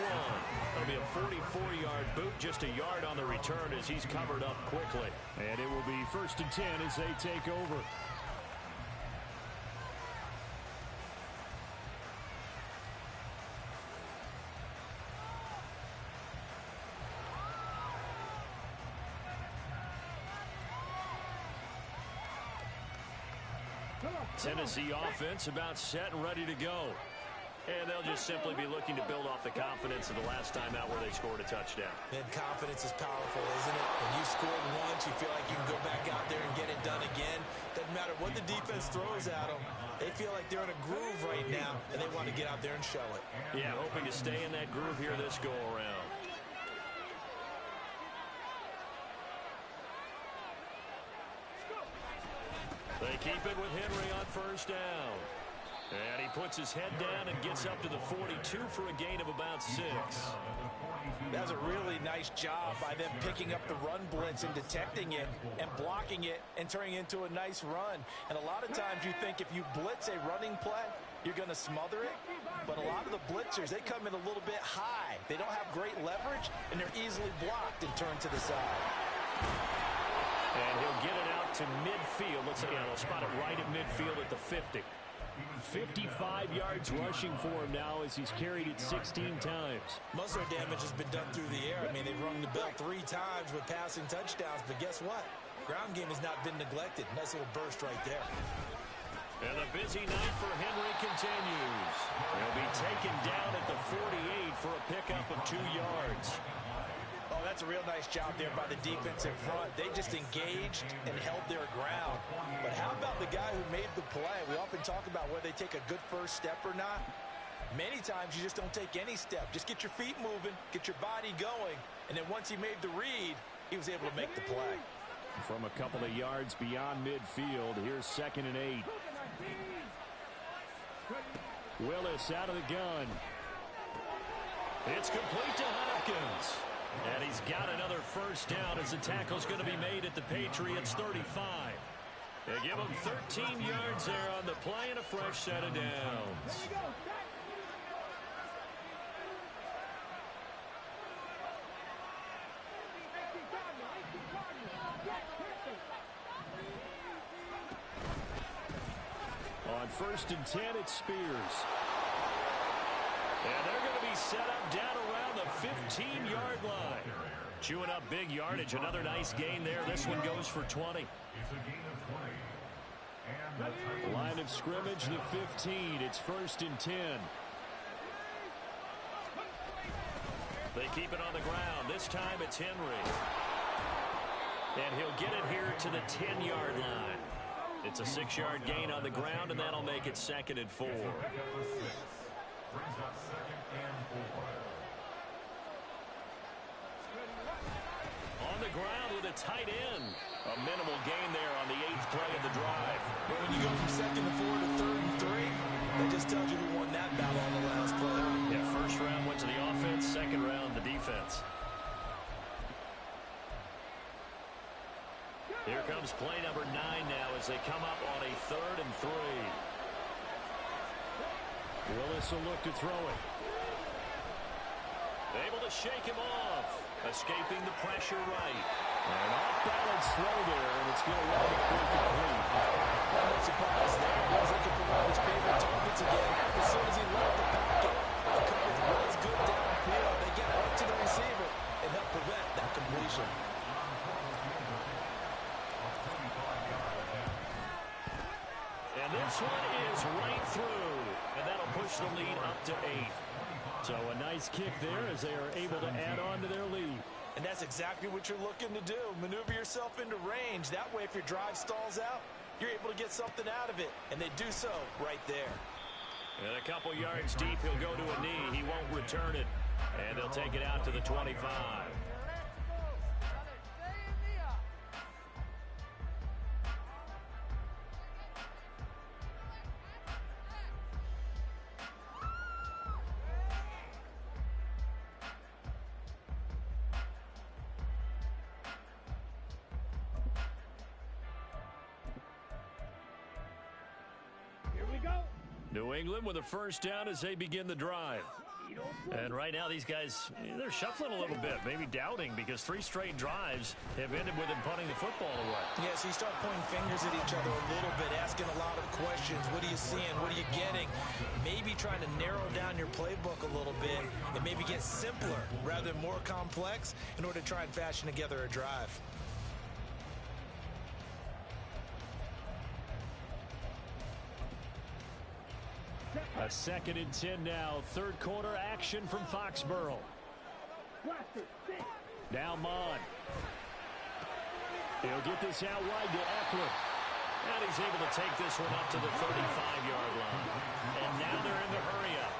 That'll be a 44-yard boot, just a yard on the return as he's covered up quickly. And it will be 1st and 10 as they take over. Tennessee offense about set and ready to go. And they'll just simply be looking to build off the confidence of the last time out where they scored a touchdown. And confidence is powerful, isn't it? When you scored once, you feel like you can go back out there and get it done again. Doesn't matter what the defense throws at them. They feel like they're in a groove right now, and they want to get out there and show it. Yeah, hoping to stay in that groove here this go-around. They keep it with Henry on first down. And he puts his head down and gets up to the 42 for a gain of about 6. That was a really nice job by them picking up the run blitz and detecting it and blocking it and turning it into a nice run. And a lot of times you think if you blitz a running play, you're going to smother it. But a lot of the blitzers, they come in a little bit high. They don't have great leverage, and they're easily blocked and turned to the side. And he'll get it out to midfield. Let's see, he'll spot it right at midfield at the 50. 55 yards rushing for him now as he's carried it 16 times. Most of their damage has been done through the air. I mean, they've rung the bell 3 times with passing touchdowns, but guess what? Ground game has not been neglected. Nice little burst right there. And the busy night for Henry continues. He'll be taken down at the 48 for a pickup of 2 yards. Oh, that's a real nice job there by the defensive front. They just engaged and held their ground. But how about the guy who made the play? We often talk about whether they take a good first step or not. Many times you just don't take any step. Just get your feet moving, get your body going, and then once he made the read, he was able to make the play. From a couple of yards beyond midfield, here's 2nd and 8. Willis out of the gun. It's complete to Hopkins. And he's got another first down as the tackle's going to be made at the Patriots 35. They give him 13 yards there on the play and a fresh set of downs. On 1st and 10, it's Spears. And they're going to be set up down around the 15-yard line. Chewing up big yardage. Another nice gain there. This one goes for 20. It's a gain of 20. Line of scrimmage, the 15. It's 1st and 10. They keep it on the ground. This time it's Henry. And he'll get it here to the 10-yard line. It's a 6-yard gain on the ground, and that'll make it 2nd and 4. Brings up 2nd and 4. On the ground with a tight end. A minimal gain there on the 8th play of the drive. But when you go from 2nd and 4 to 3rd and 3, that just tells you who won that battle on the last play. Yeah, first round went to the offense, second round the defense. Here comes play number 9 now as they come up on a 3rd and 3. Willis will look to throw it. Able to shake him off. Escaping the pressure right. An off-balance throw there, and it's going to wind up incomplete. I'm not surprised there. He was looking for one of his favorite targets again. As soon as he left the pocket, the coverage was good downfield. They get it up to the receiver and help prevent that completion. And this one is right through. And that'll push the lead up to 8. So a nice kick there as they are able to add on to their lead. And that's exactly what you're looking to do. Maneuver yourself into range. That way, if your drive stalls out, you're able to get something out of it. And they do so right there. And a couple yards deep, he'll go to a knee. He won't return it. And they'll take it out to the 25. New England with a first down as they begin the drive. And right now these guys, they're shuffling a little bit, maybe doubting, because 3 straight drives have ended with them punting the football away. Yeah, so you start pointing fingers at each other a little bit, asking a lot of questions. What are you seeing? What are you getting? Maybe trying to narrow down your playbook a little bit and maybe get simpler rather than more complex in order to try and fashion together a drive. A 2nd and 10 now. 3rd quarter action from Foxborough. Now Mon. He'll get this out wide to Eckler. And he's able to take this one up to the 35-yard line. And now they're in the hurry up.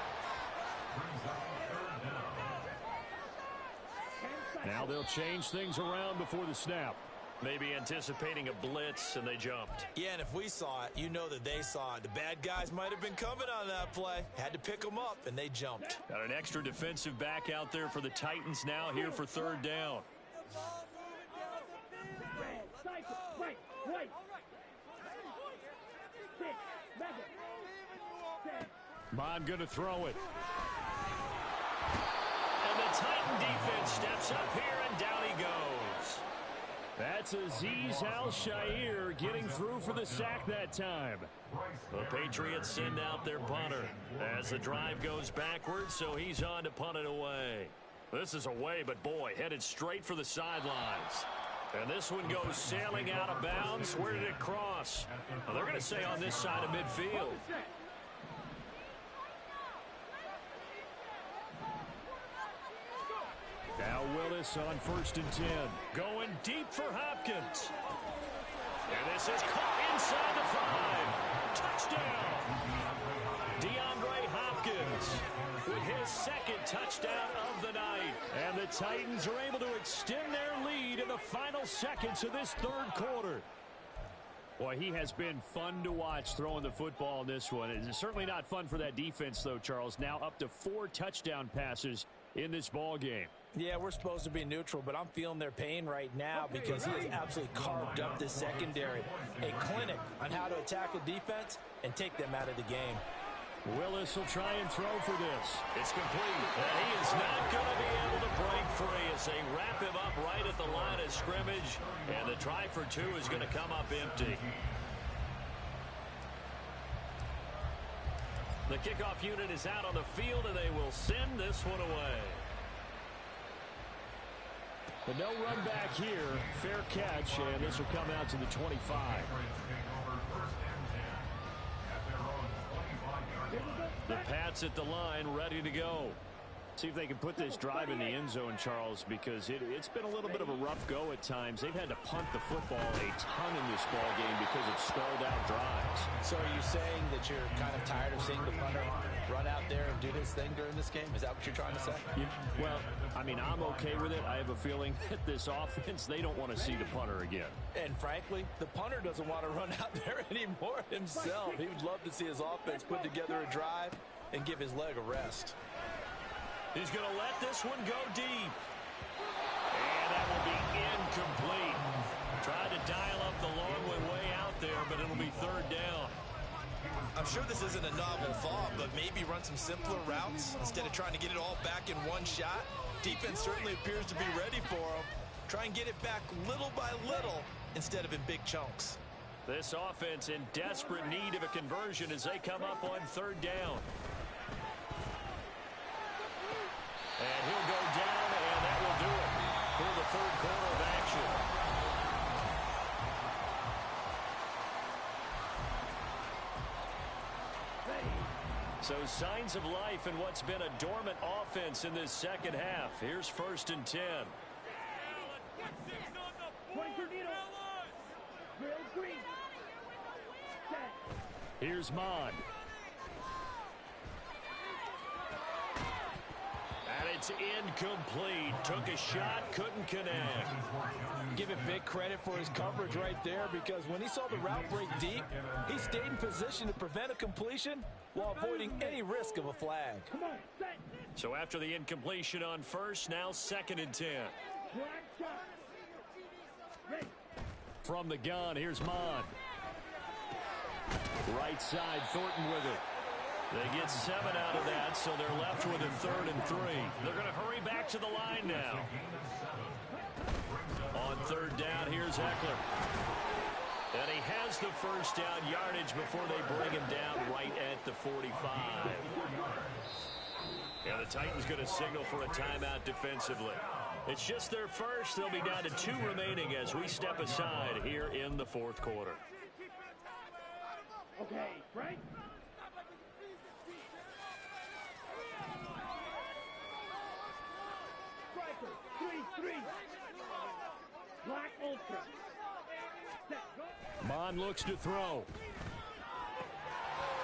Now they'll change things around before the snap. Maybe anticipating a blitz, and they jumped. Yeah, and if we saw it, you know that they saw it. The bad guys might have been coming on that play. Had to pick them up, and they jumped. Got an extra defensive back out there for the Titans now here for 3rd down. Mon going to throw it. And the Titan defense steps up here, and down he goes. That's Azeez Al-Shaair getting through for the sack that time. The Patriots send out their punter as the drive goes backwards, so he's on to punt it away. This is away, but boy, headed straight for the sidelines. And this one goes sailing out of bounds. Where did it cross? Well, they're going to say on this side of midfield. Now Willis on 1st and 10. Going deep for Hopkins. And this is caught inside the 5. Touchdown. DeAndre Hopkins with his 2nd touchdown of the night. And the Titans are able to extend their lead lead in the final seconds of this third quarter. Boy, he has been fun to watch throwing the football in this one. It's certainly not fun for that defense, though, Charles. Now up to 4 touchdown passes in this ball game. Yeah, we're supposed to be neutral, but I'm feeling their pain right now because he has absolutely carved up this secondary. A clinic on how to attack a defense and take them out of the game. Willis will try and throw for this. It's complete. And he is not going to be able to break free as they wrap him up right at the line of scrimmage. And the try for 2 is going to come up empty. The kickoff unit is out on the field, and they will send this one away. But no run back here. Fair catch, and this will come out to the 25. The Pats at the line, ready to go. See if they can put this drive in the end zone, Charles, because it's been a little bit of a rough go at times. They've had to punt the football a ton in this ball game because of stalled-out drives. So are you saying that you're kind of tired of seeing the punter run out there and do his thing during this game? Is that what you're trying to say? Well, I mean, I'm okay with it. I have a feeling that this offense, they don't want to see the punter again. And frankly, the punter doesn't want to run out there anymore himself. He would love to see his offense put together a drive and give his leg a rest. He's going to let this one go deep. And that will be incomplete. Tried to dial up the long way out there, but it'll be third down. I'm sure this isn't a novel thought, but maybe run some simpler routes instead of trying to get it all back in one shot. Defense certainly appears to be ready for him. Try and get it back little by little instead of in big chunks. This offense in desperate need of a conversion as they come up on third down. And he'll go down, and that will do it for the third quarter of action. So signs of life in what's been a dormant offense in this second half. Here's 1st and 10. Here's Mon. And it's incomplete. Took a shot, couldn't connect. Give it big credit for his coverage right there, because when he saw the route break deep, he stayed in position to prevent a completion while avoiding any risk of a flag. So after the incompletion on first, now 2nd and 10. From the gun, here's Mon. Right side, Thornton with it. They get 7 out of that, so they're left with a 3rd and 3. They're going to hurry back to the line now. On 3rd down, here's Eckler. And he has the first down yardage before they bring him down right at the 45. And the Titans going to signal for a timeout defensively. It's just their first. They'll be down to 2 remaining as we step aside here in the 4th quarter. Okay, Frank. Striker, 3-3. Black Ultra. Mon looks to throw.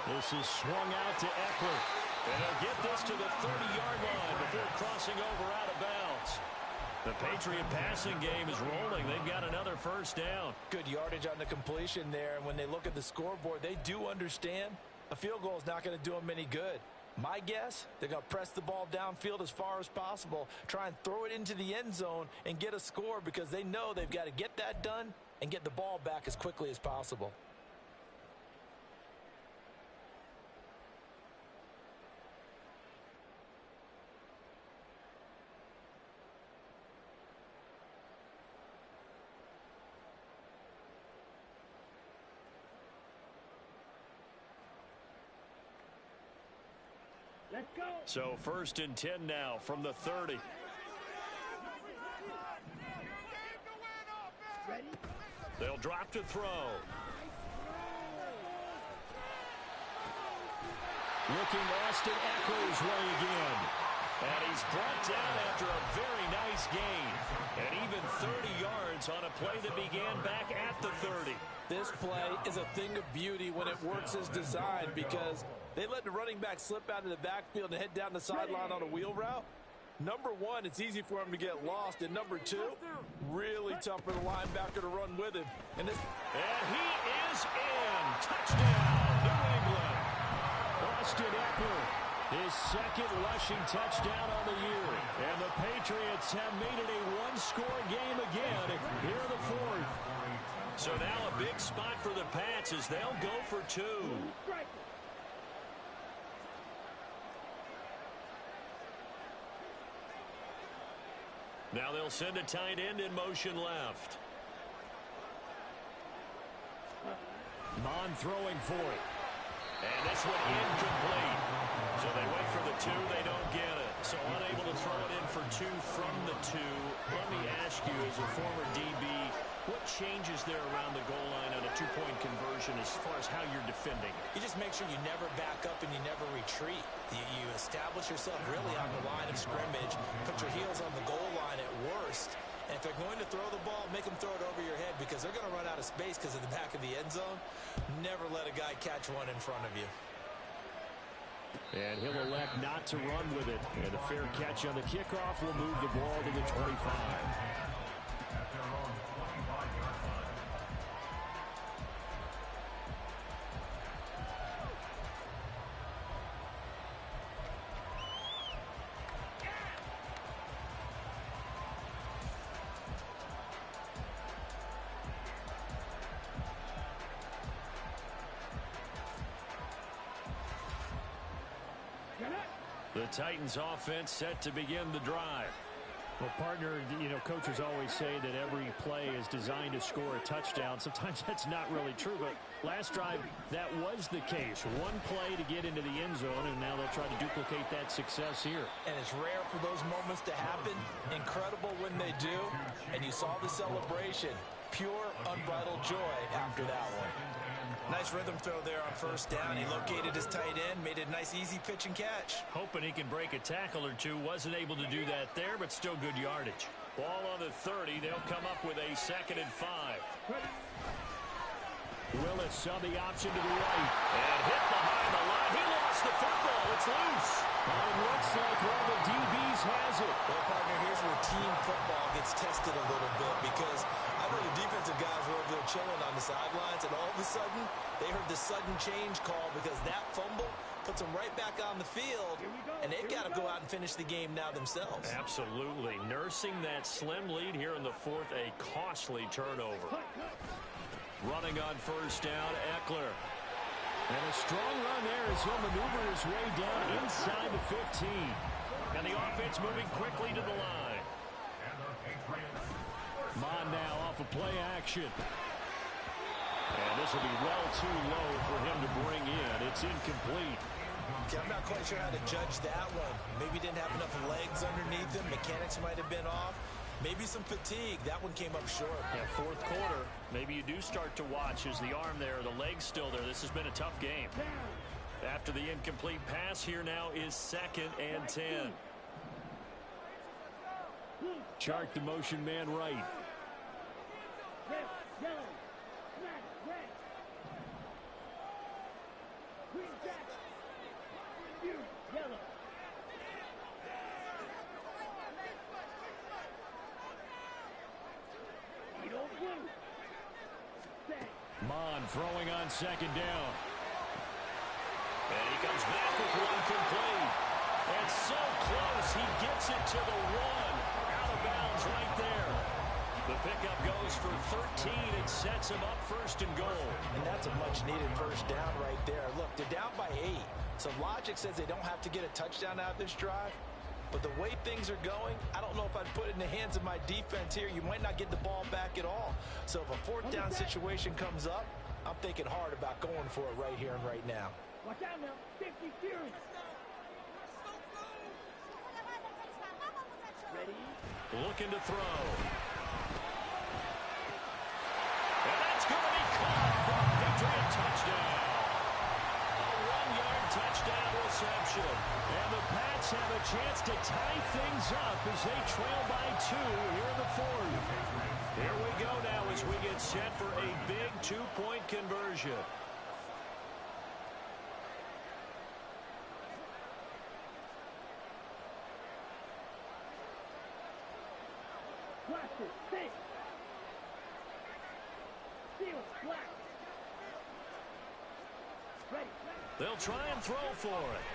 This is swung out to Eckler. And he'll get this to the 30-yard line before crossing over out of bounds. The Patriot passing game is rolling. They've got another first down. Good yardage on the completion there. And when they look at the scoreboard, they do understand a field goal is not going to do them any good. My guess, they're going to press the ball downfield as far as possible, try and throw it into the end zone and get a score, because they know they've got to get that done and get the ball back as quickly as possible. Let's go. So 1st and 10 now from the 30. Ready? They'll drop to throw. Looking Austin Eckler's way again. And he's brought down after a very nice gain. And even 30 yards on a play that began back at the 30. This play is a thing of beauty when it works as designed, because they let the running back slip out of the backfield and head down the sideline on a wheel route. Number one, it's easy for him to get lost. And number two, really tough for the linebacker to run with him. And he is in. Touchdown, New England. Austin Eckler, his second rushing touchdown on the year. And the Patriots have made it a one-score game again here in the fourth. So now a big spot for the Pats as they'll go for two. Now they'll send a tight end in motion left. Mon throwing for it. And this one incomplete. So they went for the two. They don't get it. So unable to throw it in for two from the two. Let me ask you, as a former DB, what changes there around the goal line on a two-point conversion as far as how you're defending? You just make sure you never back up and you never retreat. You establish yourself really on the line of scrimmage, put your heels on the goal line at worst, and if they're going to throw the ball, make them throw it over your head because they're going to run out of space because of the back of the end zone. Never let a guy catch one in front of you. And he'll elect not to run with it. And a fair catch on the kickoff will move the ball to the 25. The Titans offense set to begin the drive. Well, partner, coaches always say that every play is designed to score a touchdown. Sometimes that's not really true, but last drive, that was the case. One play to get into the end zone, and now they'll try to duplicate that success here. And it's rare for those moments to happen. Incredible when they do. And you saw the celebration. Pure, unbridled joy after that one. Nice rhythm throw there on first down. He located his tight end, made it a nice, easy pitch and catch. Hoping he can break a tackle or two. Wasn't able to do that there, but still good yardage. Ball on the 30. They'll come up with a 2nd and 5. Willis saw the option to the right. And hit behind the line. He lost the football. It's loose. And it looks like one of the DBs has it. Well, partner, here's where team football gets tested a little bit because I know the defensive guys were over there chilling on the sidelines, and all of a sudden, they heard the sudden change call because that fumble puts them right back on the field, and they've got to go out and finish the game now themselves. Absolutely. Nursing that slim lead here in the fourth, a costly turnover. Running on first down, Eckler. And a strong run there as he'll maneuver his way down inside the 15. And the offense moving quickly to the line. Mon now off of play action. And this will be well too low for him to bring in. It's incomplete. Okay, I'm not quite sure how to judge that one. Maybe didn't have enough legs underneath him. Mechanics might have been off. Maybe some fatigue. That one came up short. Yeah, fourth quarter, maybe you do start to watch as the arm there, the leg's still there. This has been a tough game. After the incomplete pass, here now is 2nd and 10. Chark the motion man right. Mon throwing on 2nd down. And he comes back with one complete. And so close, he gets it to the 1. Out of bounds right there. The pickup goes for 13 and sets him up 1st and goal. And that's a much-needed first down right there. Look, they're down by 8. So logic says they don't have to get a touchdown out of this drive. But the way things are going, I don't know if I'd put it in the hands of my defense here. You might not get the ball back at all. So if a 4th down situation comes up, I'm thinking hard about going for it right here and right now. Watch out now. 50 series. Ready? Looking to throw. And that's going to be caught for a Patriot touchdown. A 1-yard touchdown reception. And the Pats have a chance to tie things up as they trail by 2 here in the fourth. Here we go now as we get set for a big 2-point conversion. Defensive. Six. Seal. Black. Ready. They'll try and throw for it.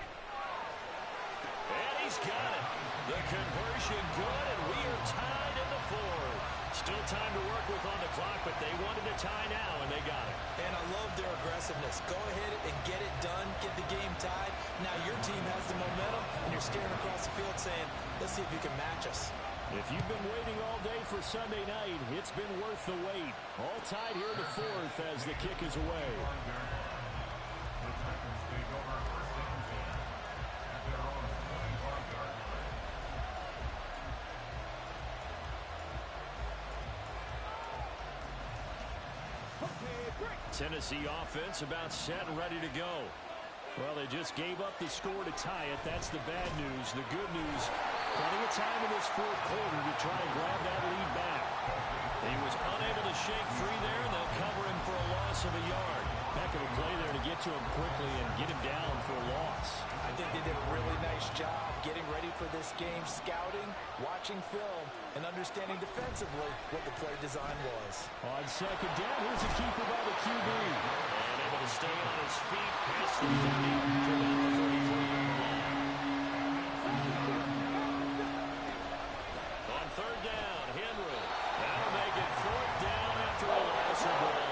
And he's got it. The conversion good, and we are tied in the fourth. Still time to work with on the clock, but they wanted to tie now, and they got it. And I love their aggressiveness. Go ahead and get it done, get the game tied. Now your team has the momentum, and you're staring across the field saying, let's see if you can match us. If you've been waiting all day for Sunday night, it's been worth the wait. All tied here in the fourth as the kick is away. The Texans take over first and 10 at their own 25-yard line. Tennessee offense about set and ready to go. Well, they just gave up the score to tie it. That's the bad news. The good news, plenty of time in this fourth quarter to try and grab that lead back. He was unable to shake free there, and they'll cover him for a loss of a yard. Heck of a play there to get to him quickly and get him down for a loss. I think they did a really nice job getting ready for this game, scouting, watching film, and understanding defensively what the play design was. On second down, here's a keeper by the QB. And able to stay on his feet past the 30 to about the 33-yard line. On third down, Henry. That'll make it fourth down after a loss of one.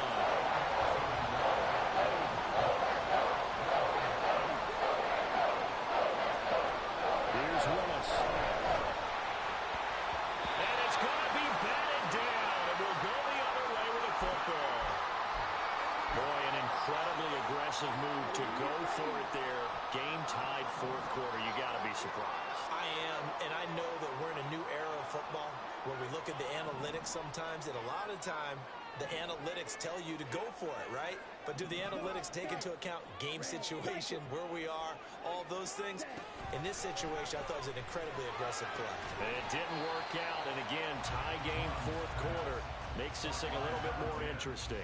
Move to go for it there. Game tied fourth quarter. You got to be surprised. I am, and I know that we're in a new era of football where we look at the analytics sometimes, and a lot of time the analytics tell you to go for it, right? But do the analytics take into account game situation, where we are, all those things? In this situation, I thought it was an incredibly aggressive play. It didn't work out, and again, tie game fourth quarter makes this thing a little bit more interesting.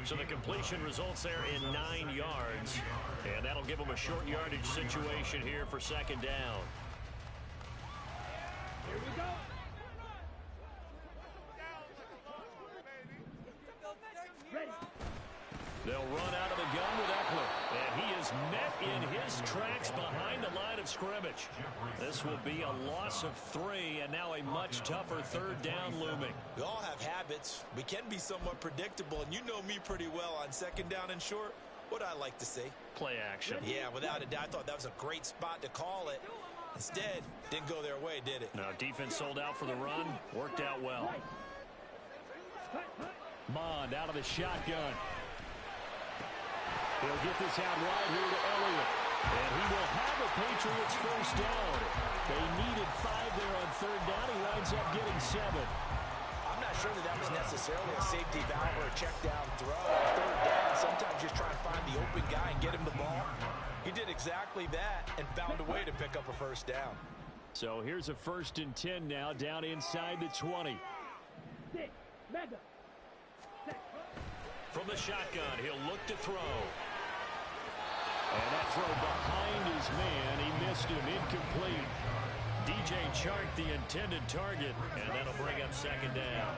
So the completion results there in 9 yards, and that'll give them a short yardage situation here for second down. Here we go. Ready. They'll run out of the gun with Eckler, and he is met in his tracks behind the line of scrimmage. This will be a loss of 3, and now a much tougher third down looming. We all have habits. We can be somewhat predictable, and you know me pretty well on second down and short. What I like to see? Play action. Yeah, without a doubt, I thought that was a great spot to call it. Instead, didn't go their way, did it? No, defense sold out for the run. Worked out well. Mond out of the shotgun. He'll get this out wide here to Elliott. And he will have a Patriots first down. They needed 5 there on third down. He winds up getting 7. I'm not sure that was necessarily a safety valve or a check down throw. Third down, sometimes just try and find the open guy and get him the ball. He did exactly that and found a way to pick up a first down. So here's a 1st and 10 now, down inside the 20. Six. Mega. From the shotgun, he'll look to throw. And that throw behind his man. He missed him. Incomplete. DJ Chark, the intended target, and that'll bring up second down.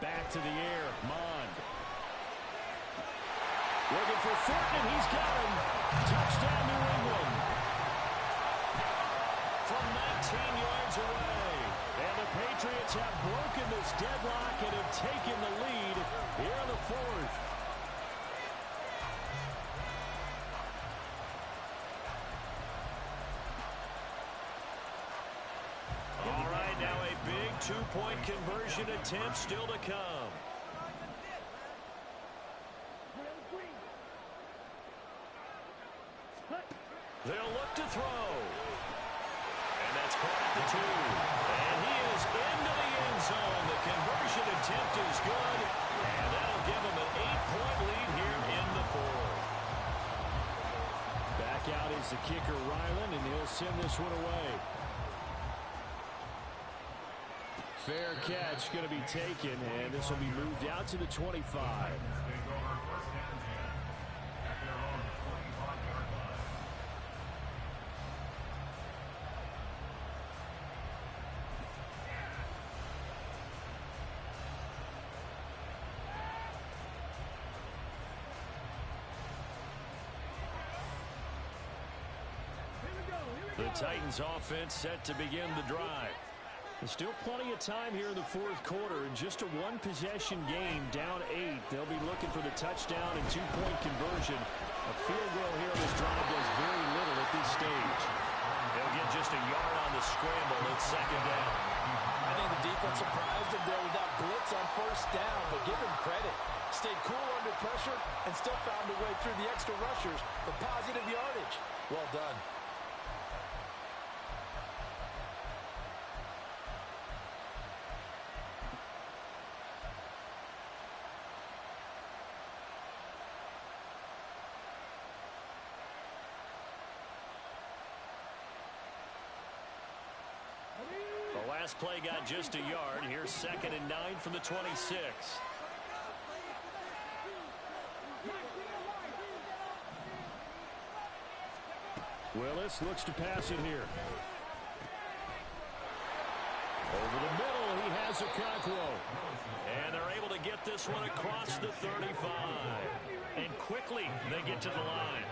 Back to the air, Mond. Looking for Thornton, and he's got him. Touchdown, New England. From 19 yards away. And the Patriots have broken this deadlock and have taken the lead here in the fourth. All right, now a big two-point conversion attempt still to come. They'll look to throw. And that's caught at the 2. And he is into the end end zone. The conversion attempt is good, and that'll give them an 8-point lead here in the fourth. Back out is the kicker, Ryland, and he'll send this one away. Fair catch going to be taken, and this will be moved out to the 25. The Titans offense set to begin the drive. There's still plenty of time here in the fourth quarter. In just a one-possession game, down 8. They'll be looking for the touchdown and two-point conversion. A field goal here on this drive does very little at this stage. They'll get just a yard on the scramble. It's second down. I think the defense surprised him there with that blitz on first down, but give him credit. Stayed cool under pressure and still found a way through the extra rushers for positive yardage. Well done. The last play got just a yard. Here's 2nd and 9 from the 26. Willis looks to pass it here. Over the middle, he has Okonkwo. And they're able to get this one across the 35. And quickly, they get to the line.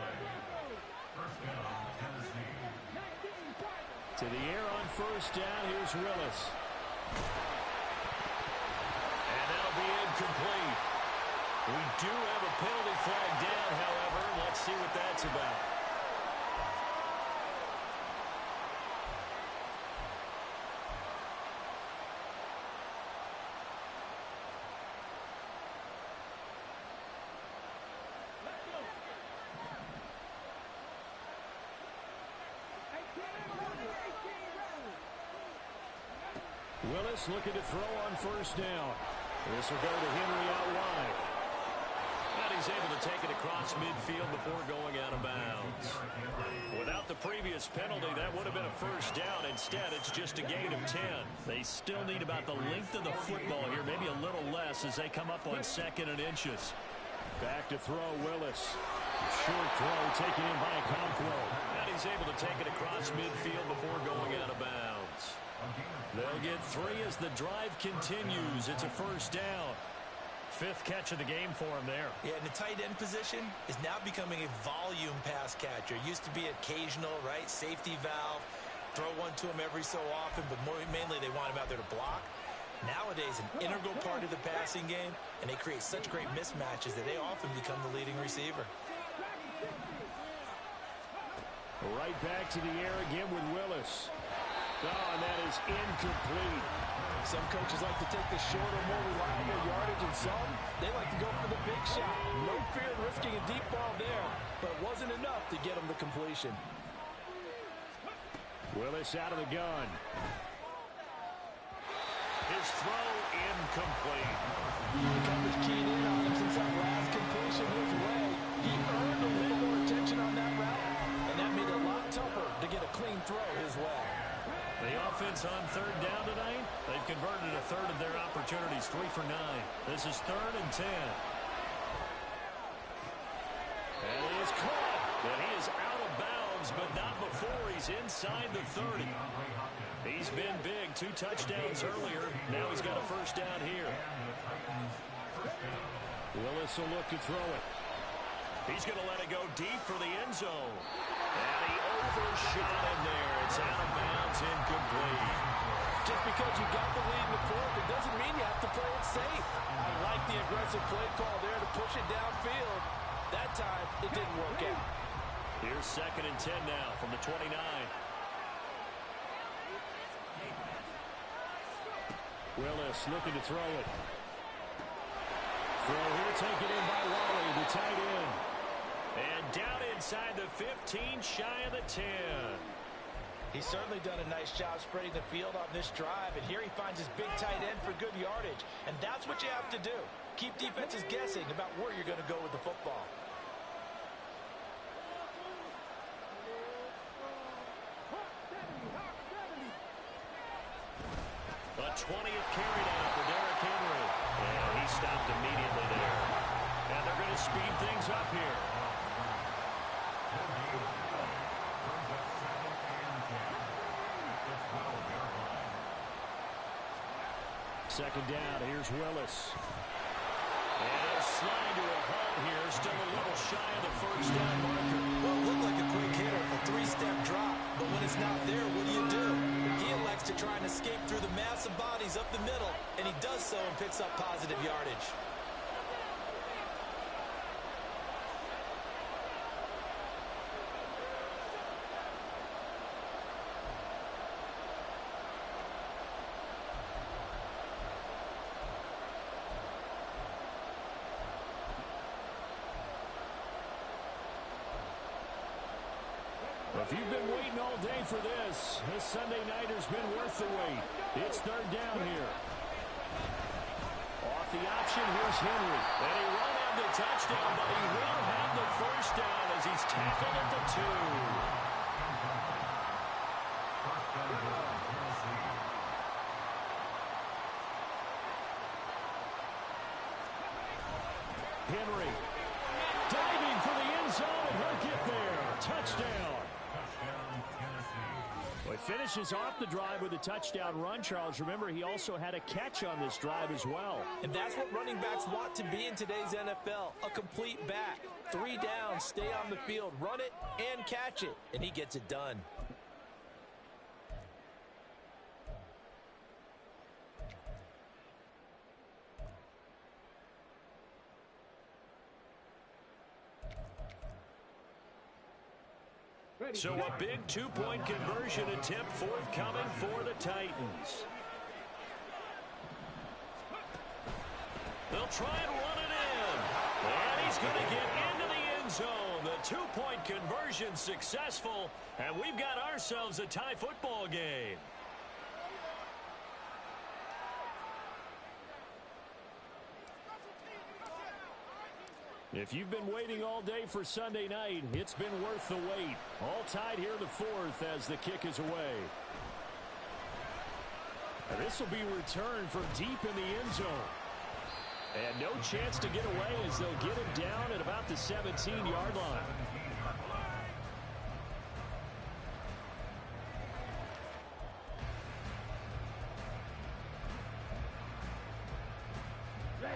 To the air on first down, here's Willis. And that'll be incomplete. We do have a penalty flag down, however. Let's see what that's about. Willis looking to throw on first down. This will go to Henry out wide. And he's able to take it across midfield before going out of bounds. Without the previous penalty, that would have been a first down. Instead, it's just a gain of 10. They still need about the length of the football here, maybe a little less as they come up on 2nd and inches. Back to throw, Willis. Short throw taken in by Okonkwo. And he's able to take it across midfield before going out of bounds. They'll get 3 as the drive continues. It's a first down. 5th catch of the game for him there. Yeah, and the tight end position is now becoming a volume pass catcher. Used to be occasional, right? Safety valve. Throw one to him every so often, but mainly they want him out there to block. Nowadays, an integral part of the passing game, and they create such great mismatches that they often become the leading receiver. Right back to the air again with Willis. Oh, and that is incomplete. Some coaches like to take the shorter, more reliable yardage, and some, they like to go for the big shot. No fear in risking a deep ball there, but it wasn't enough to get him the completion. Willis out of the gun. His throw incomplete. The coverage keyed in on him since that last completion his way. He earned a little more attention on that route, and that made it a lot tougher to get a clean throw his way. The offense on 3rd down tonight, they've converted a third of their opportunities, 3 for 9. This is 3rd and 10. And he is caught. But he is out of bounds, but not before he's inside the 30. He's been big, 2 touchdowns earlier. Now he's got a first down here. Willis will look to throw it. He's going to let it go deep for the end zone. And he overshot him there. It's out of bounds, incomplete. Just because you got the lead in the fourth, it doesn't mean you have to play it safe. I like the aggressive play call there to push it downfield. That time, it didn't work out. Here's 2nd and 10 now from the 29. Willis looking to throw it. Throw here taken in by Wally, the tight end. And down inside the 15, shy of the 10. He's certainly done a nice job spreading the field on this drive, and here he finds his big tight end for good yardage. And that's what you have to do. Keep defenses guessing about where you're going to go with the football. A 20th carry down for Derrick Henry. And he stopped immediately there. And they're going to speed things up here. Second down, here's Willis. And he'll slide to a halt here, still a little shy of the first down marker. Well, it looked like a quick hitter, a three-step drop. But when it's not there, what do? He elects to try and escape through the mass of bodies up the middle, and he does so and picks up positive yardage. If you've been waiting all day for this Sunday nighter's been worth the wait. It's third down here. Off the option, here's Henry. And he won't have the touchdown, but he will have the first down as he's tackled at the 2. Henry diving for the end zone, and he'll get there. Touchdown. Well, he finishes off the drive with a touchdown run, Charles. Remember, he also had a catch on this drive as well. And that's what running backs want to be in today's NFL, a complete back. 3 downs, stay on the field, run it, and catch it. And he gets it done. So a big 2-point conversion attempt forthcoming for the Titans. They'll try and run it in. And he's going to get into the end zone. The 2-point conversion successful. And we've got ourselves a tie football game. If you've been waiting all day for Sunday night, it's been worth the wait. All tied here in the 4th as the kick is away. And this will be returned from deep in the end zone. And no chance to get away as they'll get him down at about the 17-yard line.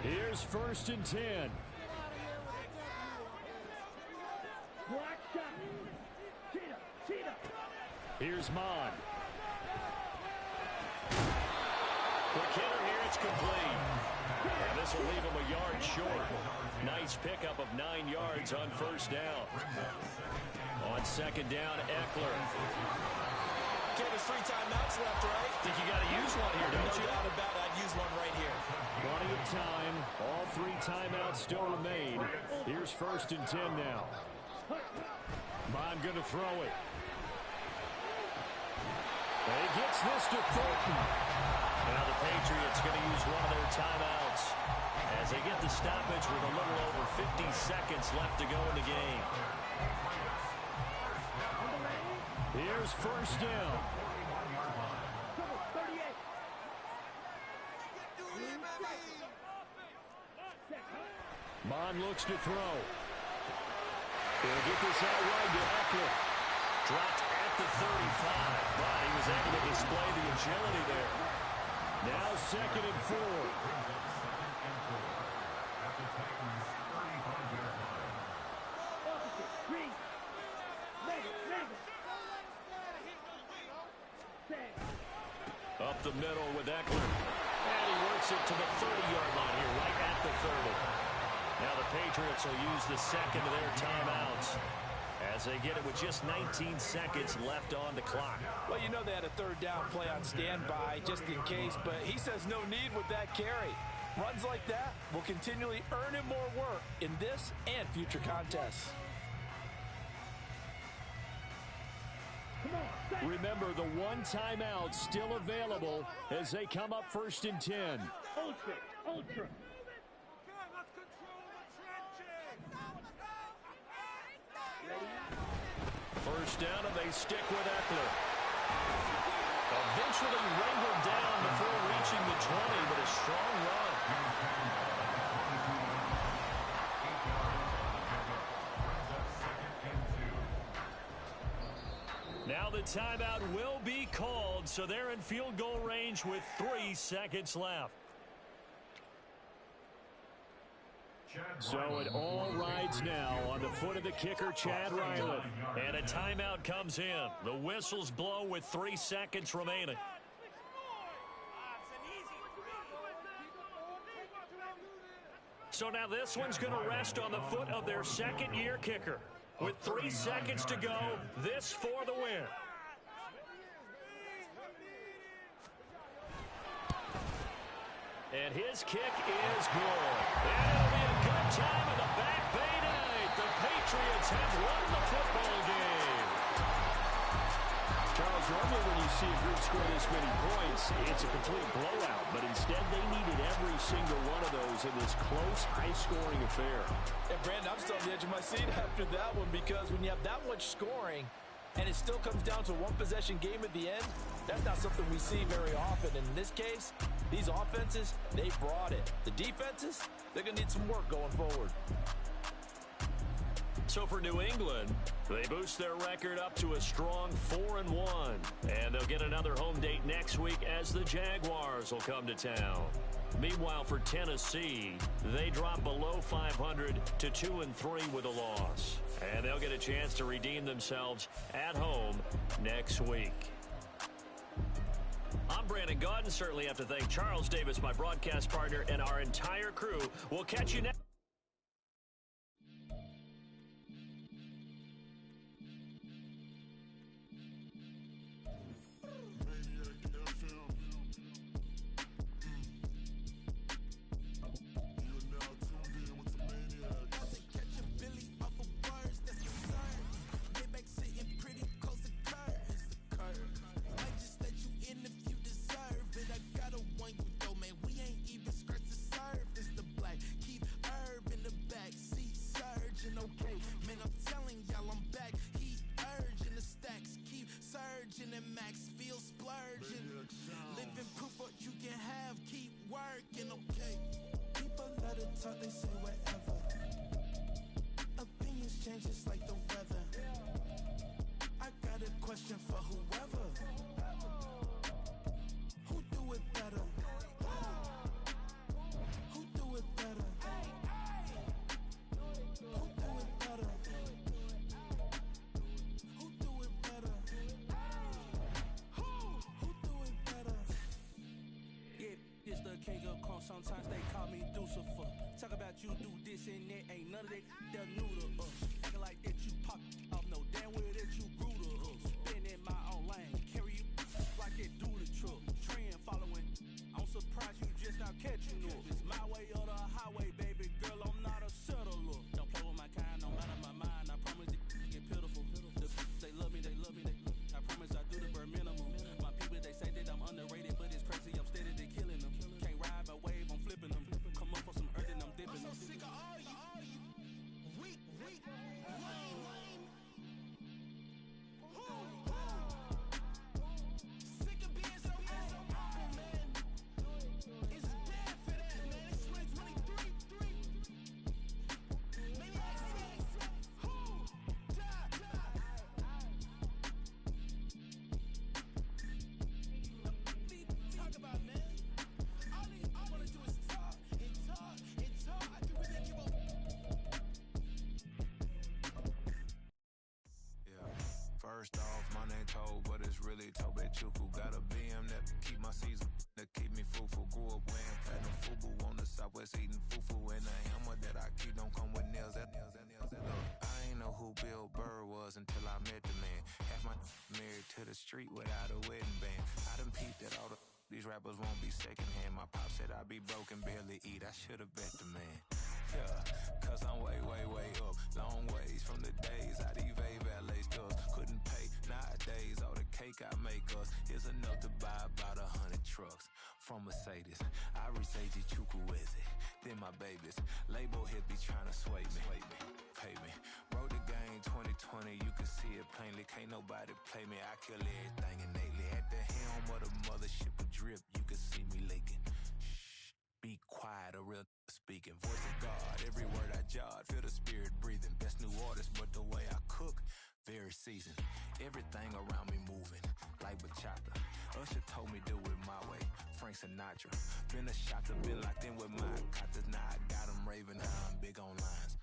Here's 1st and 10. Here's Mon. Quick hitter here, it's complete. And this will leave him a yard short. Nice pickup of 9 yards on 1st down. On 2nd down, Eckler. Okay, there's 3 timeouts left, right? Think you got to use one here, don't you? No doubt about it. I'd use one right here. Plenty of time. All 3 timeouts still remain. Here's 1st and 10 now. Mon going to throw it. And he gets this to Thornton. Now the Patriots going to use one of their timeouts as they get the stoppage with a little over 50 seconds left to go in the game. Here's 1st down. Mon looks to throw. He'll get this out wide to Eckler. Dropped at the 35, but he was able to display the agility there. Now 2nd and 4. Up the middle with Eckler. And he works it to the 30-yard line here, right at the 30. Now the Patriots will use the 2nd of their timeouts as they get it with just 19 seconds left on the clock. Well, you know they had a 3rd down play on standby just in case, but he says no need with that carry. Runs like that will continually earn him more work in this and future contests. Remember, the one timeout still available as they come up 1st and 10. Ultra. First down, and they stick with Eckler. Eventually wrangled down before reaching the 20, but a strong run. Now the timeout will be called, so they're in field goal range with 3 seconds left. So it all rides now on the foot of the kicker, Chad Ryland. And a timeout comes in. The whistles blow with 3 seconds remaining. So now this one's going to rest on the foot of their second-year kicker. With 3 seconds to go, this for the win. And his kick is good. And it'll be a good time in the Back Bay night. The Patriots have won the football game. Charles, normally when you see a group score this many points, it's a complete blowout. But instead, they needed every single one of those in this close, high-scoring affair. And, Brandon, I'm still on the edge of my seat after that one because when you have that much scoring and it still comes down to a one-possession game at the end, that's not something we see very often. And in this case, these offenses, they brought it. The defenses, they're going to need some work going forward. So for New England, they boost their record up to a strong 4-1. And they'll get another home date next week as the Jaguars will come to town. Meanwhile, for Tennessee, they drop below 500 to 2-3 with a loss. And they'll get a chance to redeem themselves at home next week. I'm Brandon Gaudin. Certainly have to thank Charles Davis, my broadcast partner, and our entire crew. We'll catch you next. They say whatever. Opinions change just like the weather. I got a question for whoever. Who do it better? Who do it better? Who do it better? Who do it better? Who do it better? Yeah, it's the king of corn. Sometimes they call me Lucifer. Talk about you do this and that, ain't none of that they're new to us. Acting like that you pop off, no damn well that you grew to us. Been in my own lane, carry you like that do the truck. Trend following, I'm surprised you just now catching up. It's my way or the highway, baby girl, I'm not a settler. Don't play with my kind, no matter my mind. I promise it get pitiful. They love me, I promise I do the bare minimum. My people, they say that I'm underrated, but it's crazy, I'm steady to killing them. Can't ride my wave, I'm flipping them. Come up for some earth and I'm dipping them. I'm so sick of all you weak, lame. Sick of being so old, man. It's dead for that, man. It's 2023. Maybe I see. Talk about, man. All I wanna do is talk and talk and talk. I can really give up. Yeah. First off, my name Toad, but it's really Tobe Chuku. Got a BM that keep my season, that keep me fruitful. Grew up wearing platinum fubu on the Southwest eating fufu. And the hammer that I keep don't come with nails. Look, I ain't know who Bill Burr was until I met the man. Half my married to the street without a wedding band. I done peeped that all these rappers won't be secondhand. My pop said I'd be broken, barely eat. I should've bet the man. Yeah, cause I'm way, way, way up. Long ways from the days I these valet stuff. Couldn't pay nowadays, all the cake I make us is enough to buy about 100 trucks. From Mercedes, I resage Chukwueze. Then my babies, label hit be trying to sway me. Pay me. Wrote the game 2020, you can see it plainly. Can't nobody play me, I kill everything innately. At the helm of the mothership of drip, you can see me leaking. Shh, be quiet, a real speaking. Voice of God, every word I jot, feel the spirit breathing. Best new artist, but the way I cook, very seasoned. Everything around me moving, like bachata. Usher told me do it my way, Frank Sinatra. Been a shot to been locked in with my cotters. Now I got them raving how I'm big on lines.